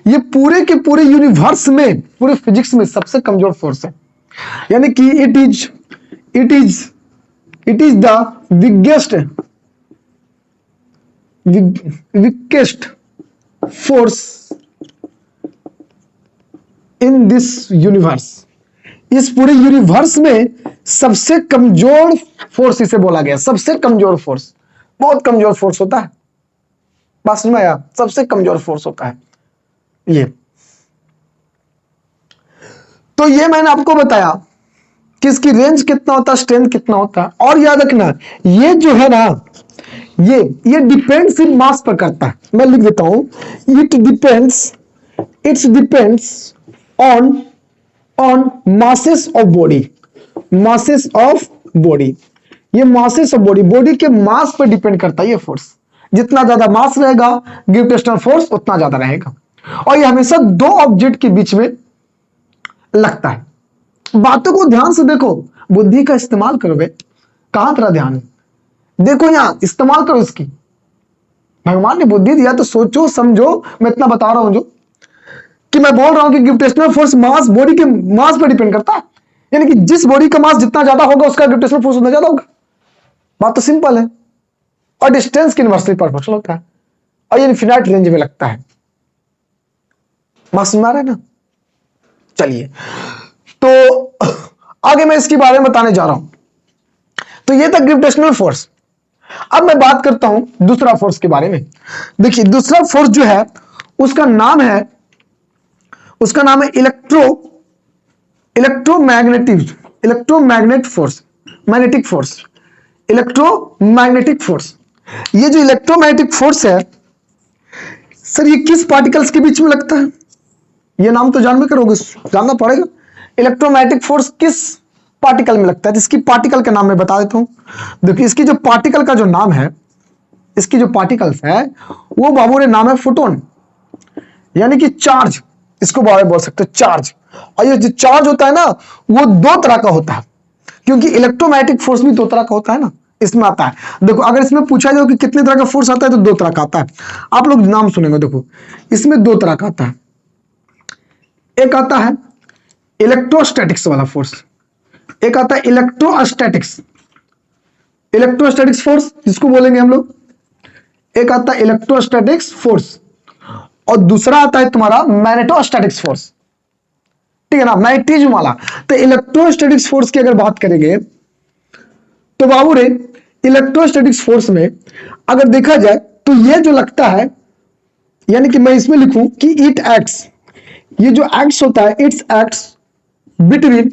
ये पूरे के पूरे यूनिवर्स में, पूरे फिजिक्स में सबसे कमजोर फोर्स है। यानी कि it is the weakest force in this universe. इस पूरे यूनिवर्स में सबसे कमजोर फोर्स इसे बोला गया, सबसे कमजोर फोर्स, बहुत कमजोर फोर्स होता है, बस में आया, सबसे कमजोर फोर्स होता है ये। तो ये मैंने आपको बताया कि इसकी रेंज कितना होता है, स्ट्रेंथ कितना होता है। और याद रखना ये जो है ना, ये डिपेंड्स इन मास पर करता है। मैं लिख देता हूं, it's depends on masses of body, masses of body. ये मासेस ऑफ बॉडी, बॉडी के मास पर डिपेंड करता है ये फोर्स। जितना ज्यादा मास रहेगा ग्रेविटेशनल फोर्स उतना ज्यादा रहेगा। और ये हमेशा दो ऑब्जेक्ट के बीच में लगता है। बातों को ध्यान से देखो, बुद्धि का इस्तेमाल करो बे। कहां तेरा ध्यान है? देखो यहां, इस्तेमाल करो इसकी। भगवान ने बुद्धि दिया तो सोचो समझो। मैं इतना बता रहा हूं जो कि मैं बोल रहा हूं कि ग्रेविटेशनल फोर्स मास, बॉडी के मास पर डिपेंड करता है। यानी कि जिस बॉडी का मास जितना ज्यादा होगा उसका ग्रेविटेशनल फोर्स उतना ज्यादा होगा। बात तो सिंपल है। और डिस्टेंस की इनवर्सली प्रोपोर्शनल होता है और ये इनफिनाइट रेंज में लगता है। बात समझ आ रहा है ना? चलिए, तो आगे मैं इसके बारे में बताने जा रहा हूं। तो ये था ग्रेविटेशनल फोर्स। अब मैं बात करता हूं दूसरा फोर्स के बारे में। देखिए दूसरा फोर्स जो है उसका नाम है इलेक्ट्रोमैग्नेटिक फोर्स। ये जो इलेक्ट्रोमैग्नेटिक फोर्स है सर, ये किस पार्टिकल्स के बीच में लगता है? ये नाम तो जानना पड़ेगा। इलेक्ट्रोमैग्नेटिक फोर्स किस पार्टिकल में लगता है? इसकी पार्टिकल का नाम मैं बता देता हूं। देखिए इसकी जो पार्टिकल का जो नाम है, इसकी जो पार्टिकल्स है वो बाबू ने नाम है फोटोन, यानी कि चार्ज। इसको बोल सकते हो चार्ज। और ये जो चार्ज होता है ना वो दो तरह का होता है, क्योंकि इलेक्ट्रोमैग्नेटिक फोर्स भी दो तरह का होता है ना, इसमें आता है। देखो अगर इसमें पूछा जाए कि कितने तरह का फोर्स आता है तो दो तरह का आता है। आप लोग नाम सुनेंगे, देखो इसमें दो तरह का आता है। एक आता है इलेक्ट्रोस्टैटिक्स वाला फोर्स, एक आता है इलेक्ट्रोस्टैटिक्स फोर्स जिसको बोलेंगे हम लोग। एक आता है इलेक्ट्रोस्टैटिक्स फोर्स और दूसरा आता है तुम्हारा मैग्नेटोस्टैटिक्स फोर्स। ठीक है ना, मैग्नेटिज्म वाला। तो इलेक्ट्रोस्टैटिक्स फोर्स की अगर बात करेंगे तो बाबू रे इलेक्ट्रोस्टैटिक्स फोर्स में अगर देखा जाए तो ये जो लगता है, यानी कि मैं इसमें लिखूं कि इट एक्ट्स, ये जो एक्ट्स होता है it's acts between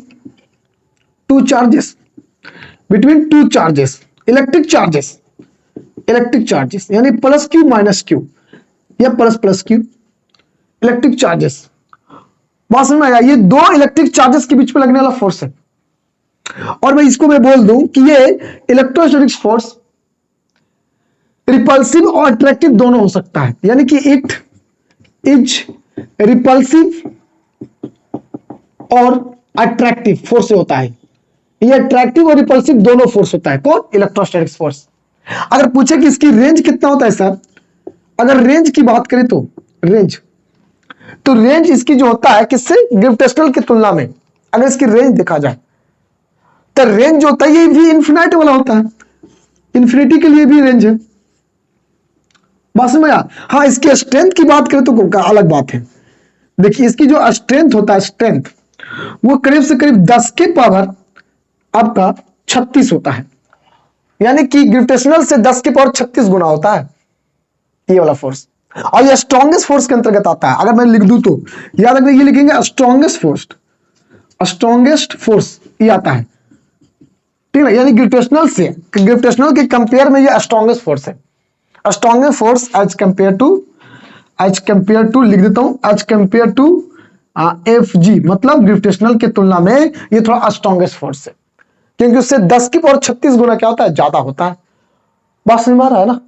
two charges, electric charges यानी प्लस क्यू माइनस क्यू या प्लस क्यू, इलेक्ट्रिक चार्जेस। बात समझ में आया? ये दो इलेक्ट्रिक चार्जेस के बीच में लगने वाला फोर्स है। और मैं इसको बोल दूं कि ये इलेक्ट्रोस्टैटिक्स फोर्स रिपल्सिव और अट्रैक्टिव दोनों हो सकता है, यानी कि इट इज रिपल्सिव और अट्रैक्टिव फोर्स होता है। ये अट्रैक्टिव और रिपल्सिव दोनों फोर्स होता है। कौन? Electrostatics force. अगर पूछे कि इसकी रेंज कितना होता है सर, अगर रेंज की बात करें तो रेंज इसकी जो होता है किससे? ग्रेविटेशनल की तुलना में अगर इसकी रेंज देखा जाए तो रेंज जो होता है ये भी इन्फिनाइट वाला होता है, इन्फिनिटी के लिए भी रेंज है। बात समझ में आया? हाँ, इसकी स्ट्रेंथ की बात करें तो अलग बात है। देखिए इसकी जो स्ट्रेंथ होता है, स्ट्रेंथ वो करीब से करीब 10 के पावर आपका 36 होता है, यानी कि ग्रेविटेशनल से 10 के पावर 36 गुना होता है ये वाला फोर्स। और ये स्ट्रॉन्गेस्ट फोर्स के अंतर्गत आता है। अगर मैं लिख दूं तो याद रखना, ये लिखेंगे स्ट्रॉन्गेस्ट फोर्स ये आता है। ठीक है, यानी ग्रेविटेशनल के कंपेयर में ये स्ट्रॉन्गेस्ट फोर्स है। Strongest force as compare to लिख देता हूं, एज कंपेयर टू Fg, मतलब ग्रेविटेशनल के तुलना में ये थोड़ा स्ट्रॉन्गेस्ट फोर्स है, क्योंकि उससे 10 की पावर 36 गुना क्या होता है? ज्यादा होता है। बात समझ में आ रहा है ना?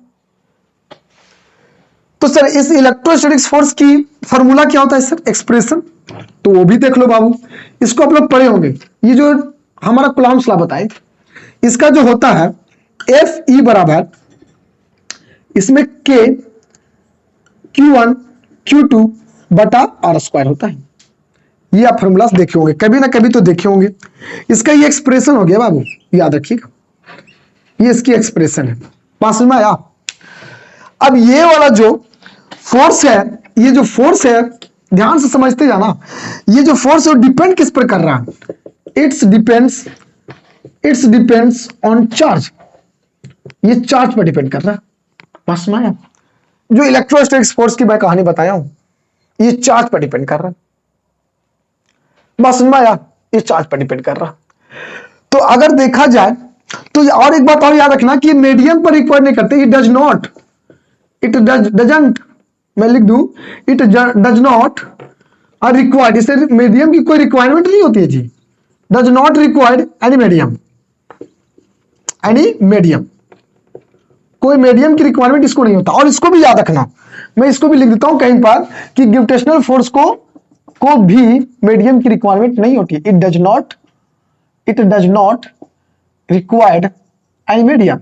तो सर इस इलेक्ट्रोस्टैटिक्स फोर्स की फॉर्मूला क्या होता है सर? एक्सप्रेशन तो वो भी देख लो बाबू, इसको आप लोग पढ़े होंगे। ये जो हमारा कूलॉम्स लॉ बताए, इसका जो होता है Fe बराबर इसमें K Q1 Q2 बटा R स्क्वायर होता है। ये आप फॉर्मूला देखे होंगे, कभी ना कभी तो देखे होंगे। इसका ये एक्सप्रेशन हो गया बाबू, याद रखिएगा, ये इसकी एक्सप्रेशन है। पास में आया? अब ये वाला जो फोर्स है, ये जो फोर्स है ध्यान से समझते जाना, ये जो फोर्स है वो डिपेंड किस पर कर रहा है? It's depends on charge. ये चार्ज पर डिपेंड कर रहा है। पास में आया? जो इलेक्ट्रोस्टैटिक्स फोर्स की मैं कहानी बताया हूं, ये चार्ज पर डिपेंड कर रहा है। बस समझ में आया? ये चार्ज पर डिपेंड कर रहा है। तो अगर देखा जाए तो और एक बात और याद रखना कि मीडियम पर रिक्वायर नहीं करते, it does not, it doesn't, मैं लिख दूं इट डज नॉट और रिक्वायर्ड, इसे मीडियम की कोई रिक्वायरमेंट नहीं होती है जी, does not required any medium, any medium, कोई मीडियम की रिक्वायरमेंट इसको नहीं होता। और इसको भी याद रखना, मैं इसको भी लिख देता हूं कहीं पर कि ग्रेविटेशनल फोर्स को भी मीडियम की रिक्वायरमेंट नहीं होती, it does not required any medium,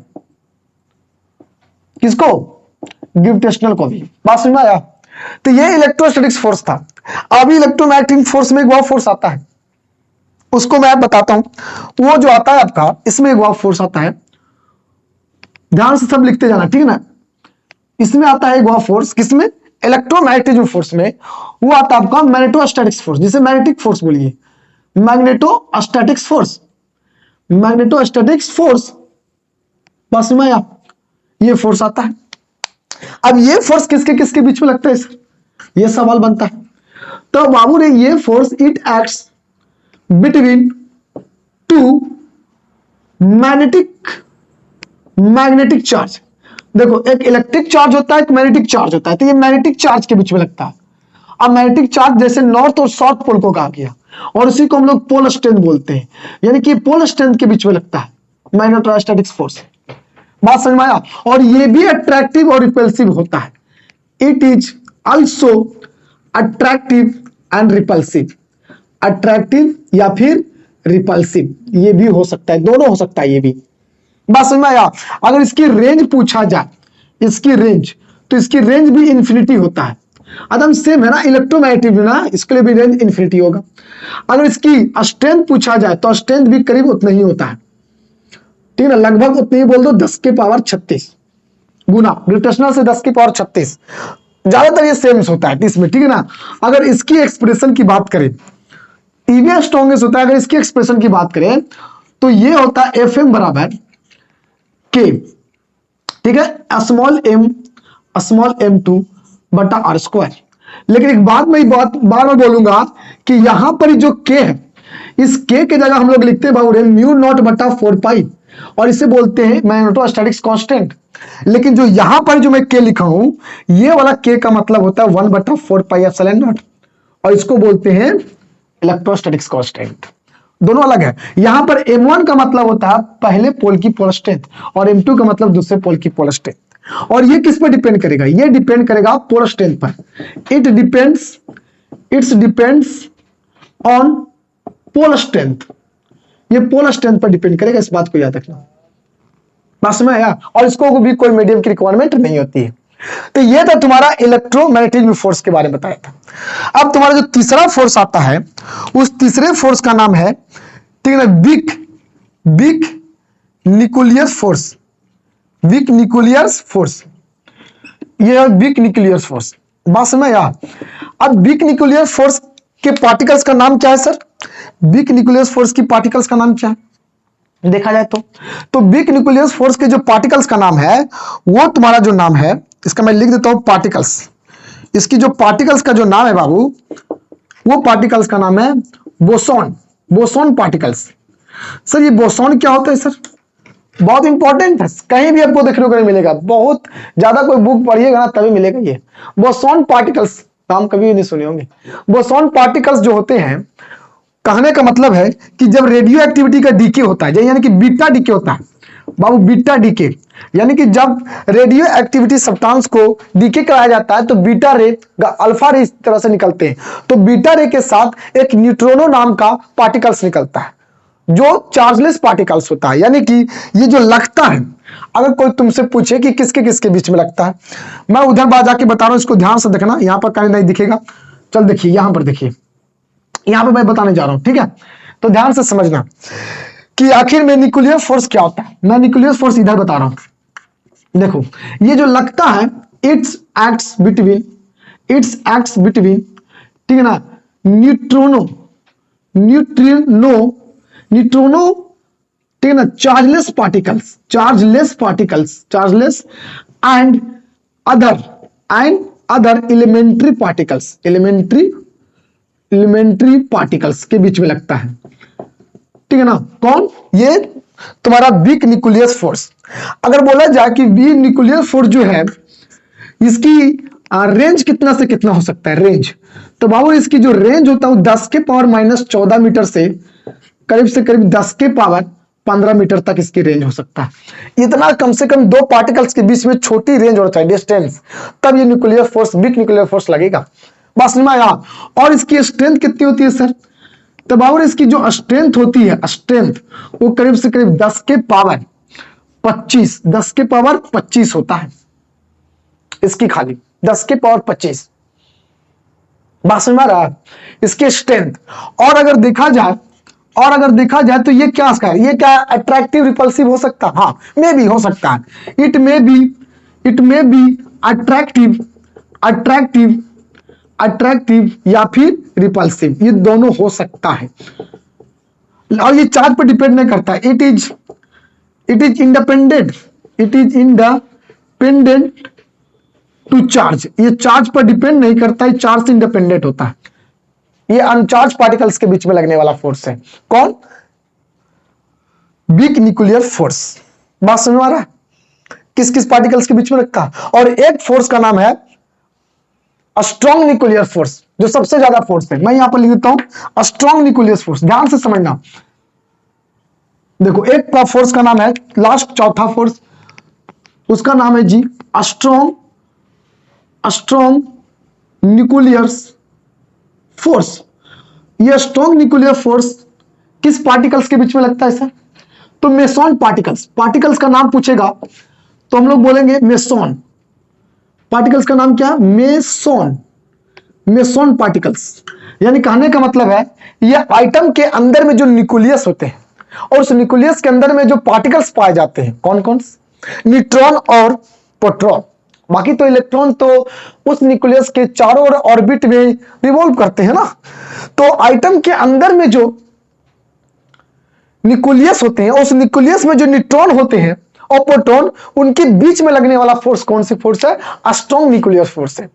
किसको, ग्रेविटेशनल को भी। बात समझ में आया? तो ये इलेक्ट्रोस्टैटिक्स फोर्स था। अभी इलेक्ट्रोमैग्नेटिक फोर्स में एक और फोर्स आता है, उसको मैं बताता हूं। वो जो आता है आपका, इसमें एक और फोर्स आता है, ध्यान से सब लिखते जाना, ठीक है ना। इसमें आता है एक और फोर्स, किसमें, इलेक्ट्रोमैग्नेटिक फोर्स में। वो आता है आपका मैग्नेटोस्टैटिक्स फोर्स, जिसे मैग्नेटिक फोर्स बोलिए, मैग्नेटोस्टैटिक्स फोर्स, मैग्नेटोस्टैटिक्स फोर्स। बस में आया, ये फोर्स आता है। अब ये फोर्स किसके किसके बीच में लगता है सर, ये सवाल बनता है। तो बाबू ने ये force, it acts between two magnetic charge. देखो, एक इलेक्ट्रिक चार्ज होता है, एक मैग्नेटिक चार्ज होता है, तो ये मैग्नेटिक चार्ज के बीच में लगता है। अब मैग्नेटिक चार्ज जैसे नॉर्थ और साउथ पोल को कहा गया, और उसी को हम लोग पोल स्ट्रेंथ बोलते हैं, यानी कि पोल स्ट्रेंथ के बीच में लगता है मैग्नेटोस्टैटिक्स फोर्स। बात समझ में आया? और ये भी अट्रैक्टिव और रिपल्सिव होता है, it is also attractive and repulsive, attractive या फिर रिपल्सिव, ये भी हो सकता है, दोनों हो सकता है ये भी। बात समझ में आया? अगर इसकी रेंज पूछा जाए, इसकी रेंज, तो इसकी रेंज भी इंफिनिटी होता है। एकदम सेम है ना, इलेक्ट्रोमैग्नेटिक ना, इसके लिए भी रेंज इंफिनिटी होगा। अगर इसकी स्ट्रेंथ पूछा जाए तो स्ट्रेंथ भी करीब उतना ही होता है, ठीक है ना, लगभग उतनी ही बोल दो, 10 के पावर 36 गुना, ग्रेविटेशनल से 10 की पावर 36, ज्यादातर ये सेम होता है इसमें, ठीक है ना। अगर इसकी एक्सप्रेशन की बात करें, ईवी स्ट्रॉन्गेस्ट होता है। अगर इसकी एक्सप्रेशन की बात करें तो ये होता है एफ एम बराबर के, ठीक है, स्मॉल एम टू बटा आर स्क्वायर। लेकिन एक बात मैं बार बार बोलूंगा कि यहां पर जो के है, इस के के जगह हम लोग लिखते हैं बाबू म्यू नॉट बटा 4 पाई, और इसे बोलते हैं मैग्नेटोस्टैटिक्स कांस्टेंट। लेकिन जो यहां पर जो मैं के लिखा हूं, ये वाला के का मतलब होता है 1 बटा 4 पाई एप्सिलॉन नॉट, और इसको बोलते हैं इलेक्ट्रोस्टैटिक्स कांस्टेंट। दोनों अलग है। यहां पर m1 का मतलब होता है पहले पोल की पोल स्ट्रेंथ, और m2 का मतलब दूसरे पोल की पोल स्ट्रेंथ। और ये किस पर डिपेंड करेगा, ये डिपेंड करेगा पोल स्ट्रेंथ पर। It's depends on pole strength, ये पोल स्ट्रेंथ पर डिपेंड करेगा, इस बात को याद रखना। बात समझ में आया? और इसको भी कोई मीडियम की रिक्वायरमेंट नहीं होती है। तो ये था तुम्हारा इलेक्ट्रोमैग्नेटिक फोर्स के बारे में बताया था। अब तुम्हारा जो तीसरा फोर्स आता है, उस तीसरे फोर्स का नाम है, ठीक है ना, big nucleus force, big nucleus force, ये है बिग न्यूक्लियस फोर्स। बात समझ में आया? अब बिग न्यूक्लियस फोर्स के पार्टिकल्स का नाम क्या है सर, बिग न्यूक्लियस फोर्स की पार्टिकल्स का नाम क्या है देखा जाए तो बिग न्यूक्लियस फोर्स के जो पार्टिकल्स का नाम है, वो तुम्हारा जो नाम है, इसका मैं लिख देता हूं पार्टिकल्स। इसकी जो पार्टिकल्स का जो नाम है बाबू, वो पार्टिकल्स का नाम है बोसॉन पार्टिकल्स। सर ये बोसॉन क्या होता है सर, बहुत इंपॉर्टेंट है, कहीं भी आपको देखने को नहीं मिलेगा, बहुत ज्यादा कोई बुक पढ़िएगा ना तभी मिलेगा ये बोसॉन पार्टिकल्स, नाम कभी नहीं सुने होंगे। बोसॉन पार्टिकल्स जो होते हैं, कहने का मतलब है कि जब रेडियो एक्टिविटी का डीके होता है, यानी कि बीटा डीके होता है बाबू, बीटा डीके, यानी कि जब रेडियो एक्टिविटी सब्सटेंस को डीके कराया जाता है तो बीटा रे, अल्फा रे इस तरह से निकलते हैं, तो बीटा रे के साथ एक न्यूट्रॉनो नाम का पार्टिकल्स निकलता है, जो चार्जलेस पार्टिकल्स होता है। यानी कि ये जो लगता है, अगर कोई तुमसे पूछे कि किसके किसके बीच में लगता है, मैं उधर बाहर जाके बता रहा हूं, इसको ध्यान से देखना, यहां पर कहीं नहीं दिखेगा, चल देखिए यहां पर, देखिए यहां पे मैं बताने जा रहा हूं, ठीक है, तो ध्यान से समझना कि आखिर में न्यूक्लियस फोर्स क्या होता है। मैं न्यूक्लियस फोर्स इधर बता रहा हूं, देखो ये जो लगता है, इट्स एक्ट्स बिटवीन, ठीक है ना, न्यूट्रॉनो, ठीक है ना, chargeless particles and other elementary particles के बीच में लगता है, ठीक है ना। कौन? ये तुम्हारा वीक न्यूक्लियस फोर्स। अगर बोला जाए कि वीक न्यूक्लियस फोर्स जो है इसकी रेंज कितना से कितना हो सकता है, रेंज, तो बाबू इसकी जो रेंज होता है 10 के पावर -14 मीटर से करीब 10 के पावर 15 मीटर तक इसकी रेंज हो सकता है। इतना कम से कम दो पार्टिकल्स के बीच में छोटी रेंज होना चाहिए, डिस्टेंस, तब ये nuclear force, weak nuclear force लगेगा। बस में आया। और इसकी स्ट्रेंथ कितनी होती है सर? तो बाबू इसकी जो स्ट्रेंथ होती है, स्ट्रेंथ वो करीब से करीब 10 के पावर 25 होता है इसकी, खाली 10 के पावर 25। बात समझ में आ रहा है इसके स्ट्रेंथ। और अगर देखा जाए तो ये क्या है, ये क्या अट्रैक्टिव रिपल्सिव हो सकता है? हाँ, मे भी हो सकता है। इट मे बी अट्रैक्टिव या फिर रिपल्सिव, ये दोनों हो सकता है। और ये चार्ज पर डिपेंड नहीं करता, it is independent to charge. ये चार्ज पर डिपेंड नहीं करता है, चार्ज से इंडिपेंडेंट होता है। ये अनचार्ज पार्टिकल्स के बीच में लगने वाला फोर्स है। कौन? Weak nuclear force. बात समझ में आ रहा है? किस किस पार्टिकल्स के बीच में लगता है? और एक फोर्स का नाम है स्ट्रॉन्ग न्यूक्लियर फोर्स, जो सबसे ज्यादा फोर्स है। मैं यहां पर लिख देता हूं स्ट्रॉन्ग न्यूक्लियर फोर्स, ध्यान से समझना। देखो, एक का फोर्स का नाम है, लास्ट चौथा फोर्स, उसका नाम है जी स्ट्रॉन्ग न्यूक्लियर फोर्स। ये स्ट्रॉन्ग न्यूक्लियर फोर्स किस पार्टिकल्स के बीच में लगता है सर? तो मेसॉन पार्टिकल्स का नाम पूछेगा तो हम लोग बोलेंगे मेसॉन। पार्टिकल्स का नाम क्या? Meson particles. यानी कहने का मतलब है ये आइटम के अंदर में जो न्यूक्लियस होते हैं और उस न्यूक्लियस के अंदर में जो पार्टिकल्स पाए जाते हैं, कौन कौन? न्यूट्रॉन और प्रोटॉन। बाकी तो इलेक्ट्रॉन तो उस न्यूक्लियस के चारों ओर ऑर्बिट में रिवॉल्व करते हैं ना। तो आइटम के अंदर में जो न्यूक्लियस होते हैं, उस न्यूक्लियस में जो न्यूट्रॉन होते हैं और प्रोटॉन, उनके बीच में लगने वाला फोर्स कौन सी फोर्स है? स्ट्रॉन्ग न्यूक्लियर फोर्स है।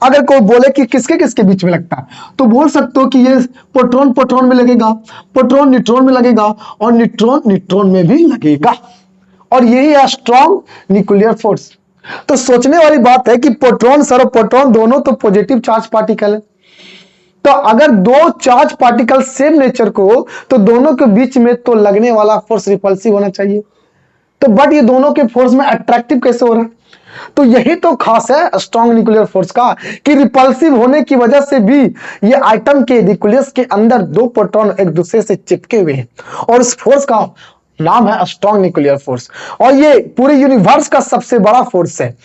अगर कोई बोले कि किसके किसके बीच में लगता है, तो बोल सकते हो कि ये प्रोटॉन में लगेगा, प्रोटॉन न्यूट्रॉन में लगेगा और न्यूट्रॉन में भी लगेगा। और यही है स्ट्रॉन्ग न्यूक्लियर फोर्स। तो सोचने वाली बात है कि प्रोटॉन और प्रोटॉन दोनों तो पॉजिटिव चार्ज पार्टिकल है। तो अगर दो चार्ज पार्टिकल सेम नेचर को हो तो दोनों के बीच में तो लगने वाला फोर्स रिपल्सिव होना चाहिए। तो बट ये दोनों के फोर्स में अट्रैक्टिव कैसे हो रहा है? तो यही तो खास है स्ट्रॉन्ग न्यूक्लियर फोर्स का, कि रिपल्सिव होने की वजह से भी ये आइटम के न्यूक्लियस के अंदर दो प्रोटॉन एक दूसरे से चिपके हुए हैं और इस फोर्स का नाम है स्ट्रॉन्ग न्यूक्लियर फोर्स। और ये पूरे यूनिवर्स का सबसे बड़ा फोर्स है,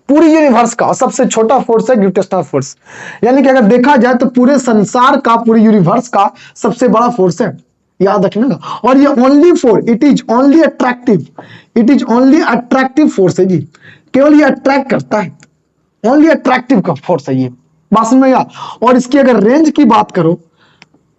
पूरी यूनिवर्स का। और सबसे छोटा फोर्स है ग्रेविटेशनल फोर्स। यानी कि अगर देखा जाए तो पूरे संसार का, पूरे यूनिवर्स का सबसे बड़ा फोर्स है, याद रखना। और ये only for it is only attractive force है जी, केवल ये अट्रैक्ट करता है, ओनली अट्रैक्टिव का फोर्स है ये। बात समझ में आया? और इसकी अगर रेंज की बात करो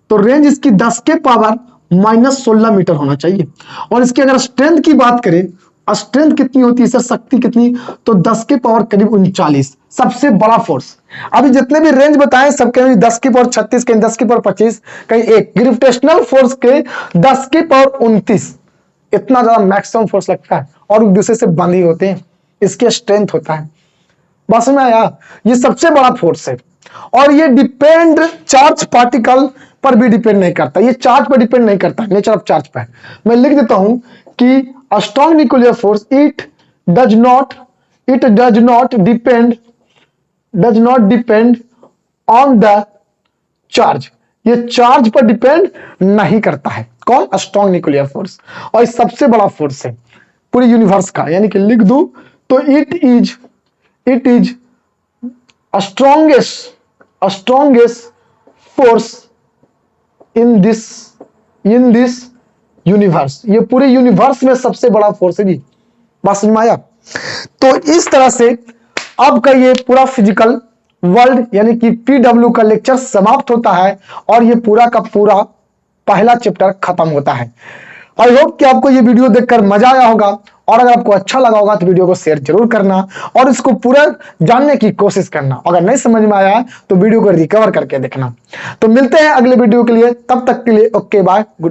तो रेंज इसकी 10 के पावर -16 मीटर होना चाहिए। और इसकी अगर स्ट्रेंथ की बात करें, स्ट्रेंथ कितनी होती है सर, शक्ति कितनी? तो 10 के पावर करीब 39, सबसे बड़ा फोर्स। अभी जितने भी रेंज बताएं सब कहीं 10 की पावर 36, कहीं 10 की पावर 25, कहीं 1। ग्रेविटेशनल फोर्स के 10 की पावर 29, इतना ज्यादा मैक्सिमम फोर्स लगता है और एक दूसरे से बंधे होते हैं, इसके स्ट्रेंथ होता है। बस में आया? ये सबसे बड़ा फोर्स है। और ये डिपेंड चार्ज पार्टिकल पर भी डिपेंड नहीं करता, ये चार्ज पर डिपेंड नहीं करता, नेचर ऑफ चार्ज पर। मैं लिख देता हूं कि strong nuclear force it does not depend on the charge. ये चार्ज पर डिपेंड नहीं करता है। कौन? Strong nuclear force. और ये सबसे बड़ा फोर्स है पूरे यूनिवर्स का। यानी कि लिख दूं तो it is strongest force in this universe. ये पूरे यूनिवर्स में सबसे बड़ा फोर्स है जी। बात समझ में आया? तो इस तरह से आपका ये पूरा फिजिकल वर्ल्ड यानी कि PW का लेक्चर समाप्त होता है और ये पूरा का पूरा पहला चैप्टर खत्म होता है। आई होप कि आपको ये वीडियो देखकर मजा आया होगा, और अगर आपको अच्छा लगा होगा तो वीडियो को शेयर जरूर करना और इसको पूरा जानने की कोशिश करना। अगर नहीं समझ में आया तो वीडियो को रिकवर करके देखना। तो मिलते हैं अगले वीडियो के लिए, तब तक के लिए ओके बाय, गुड।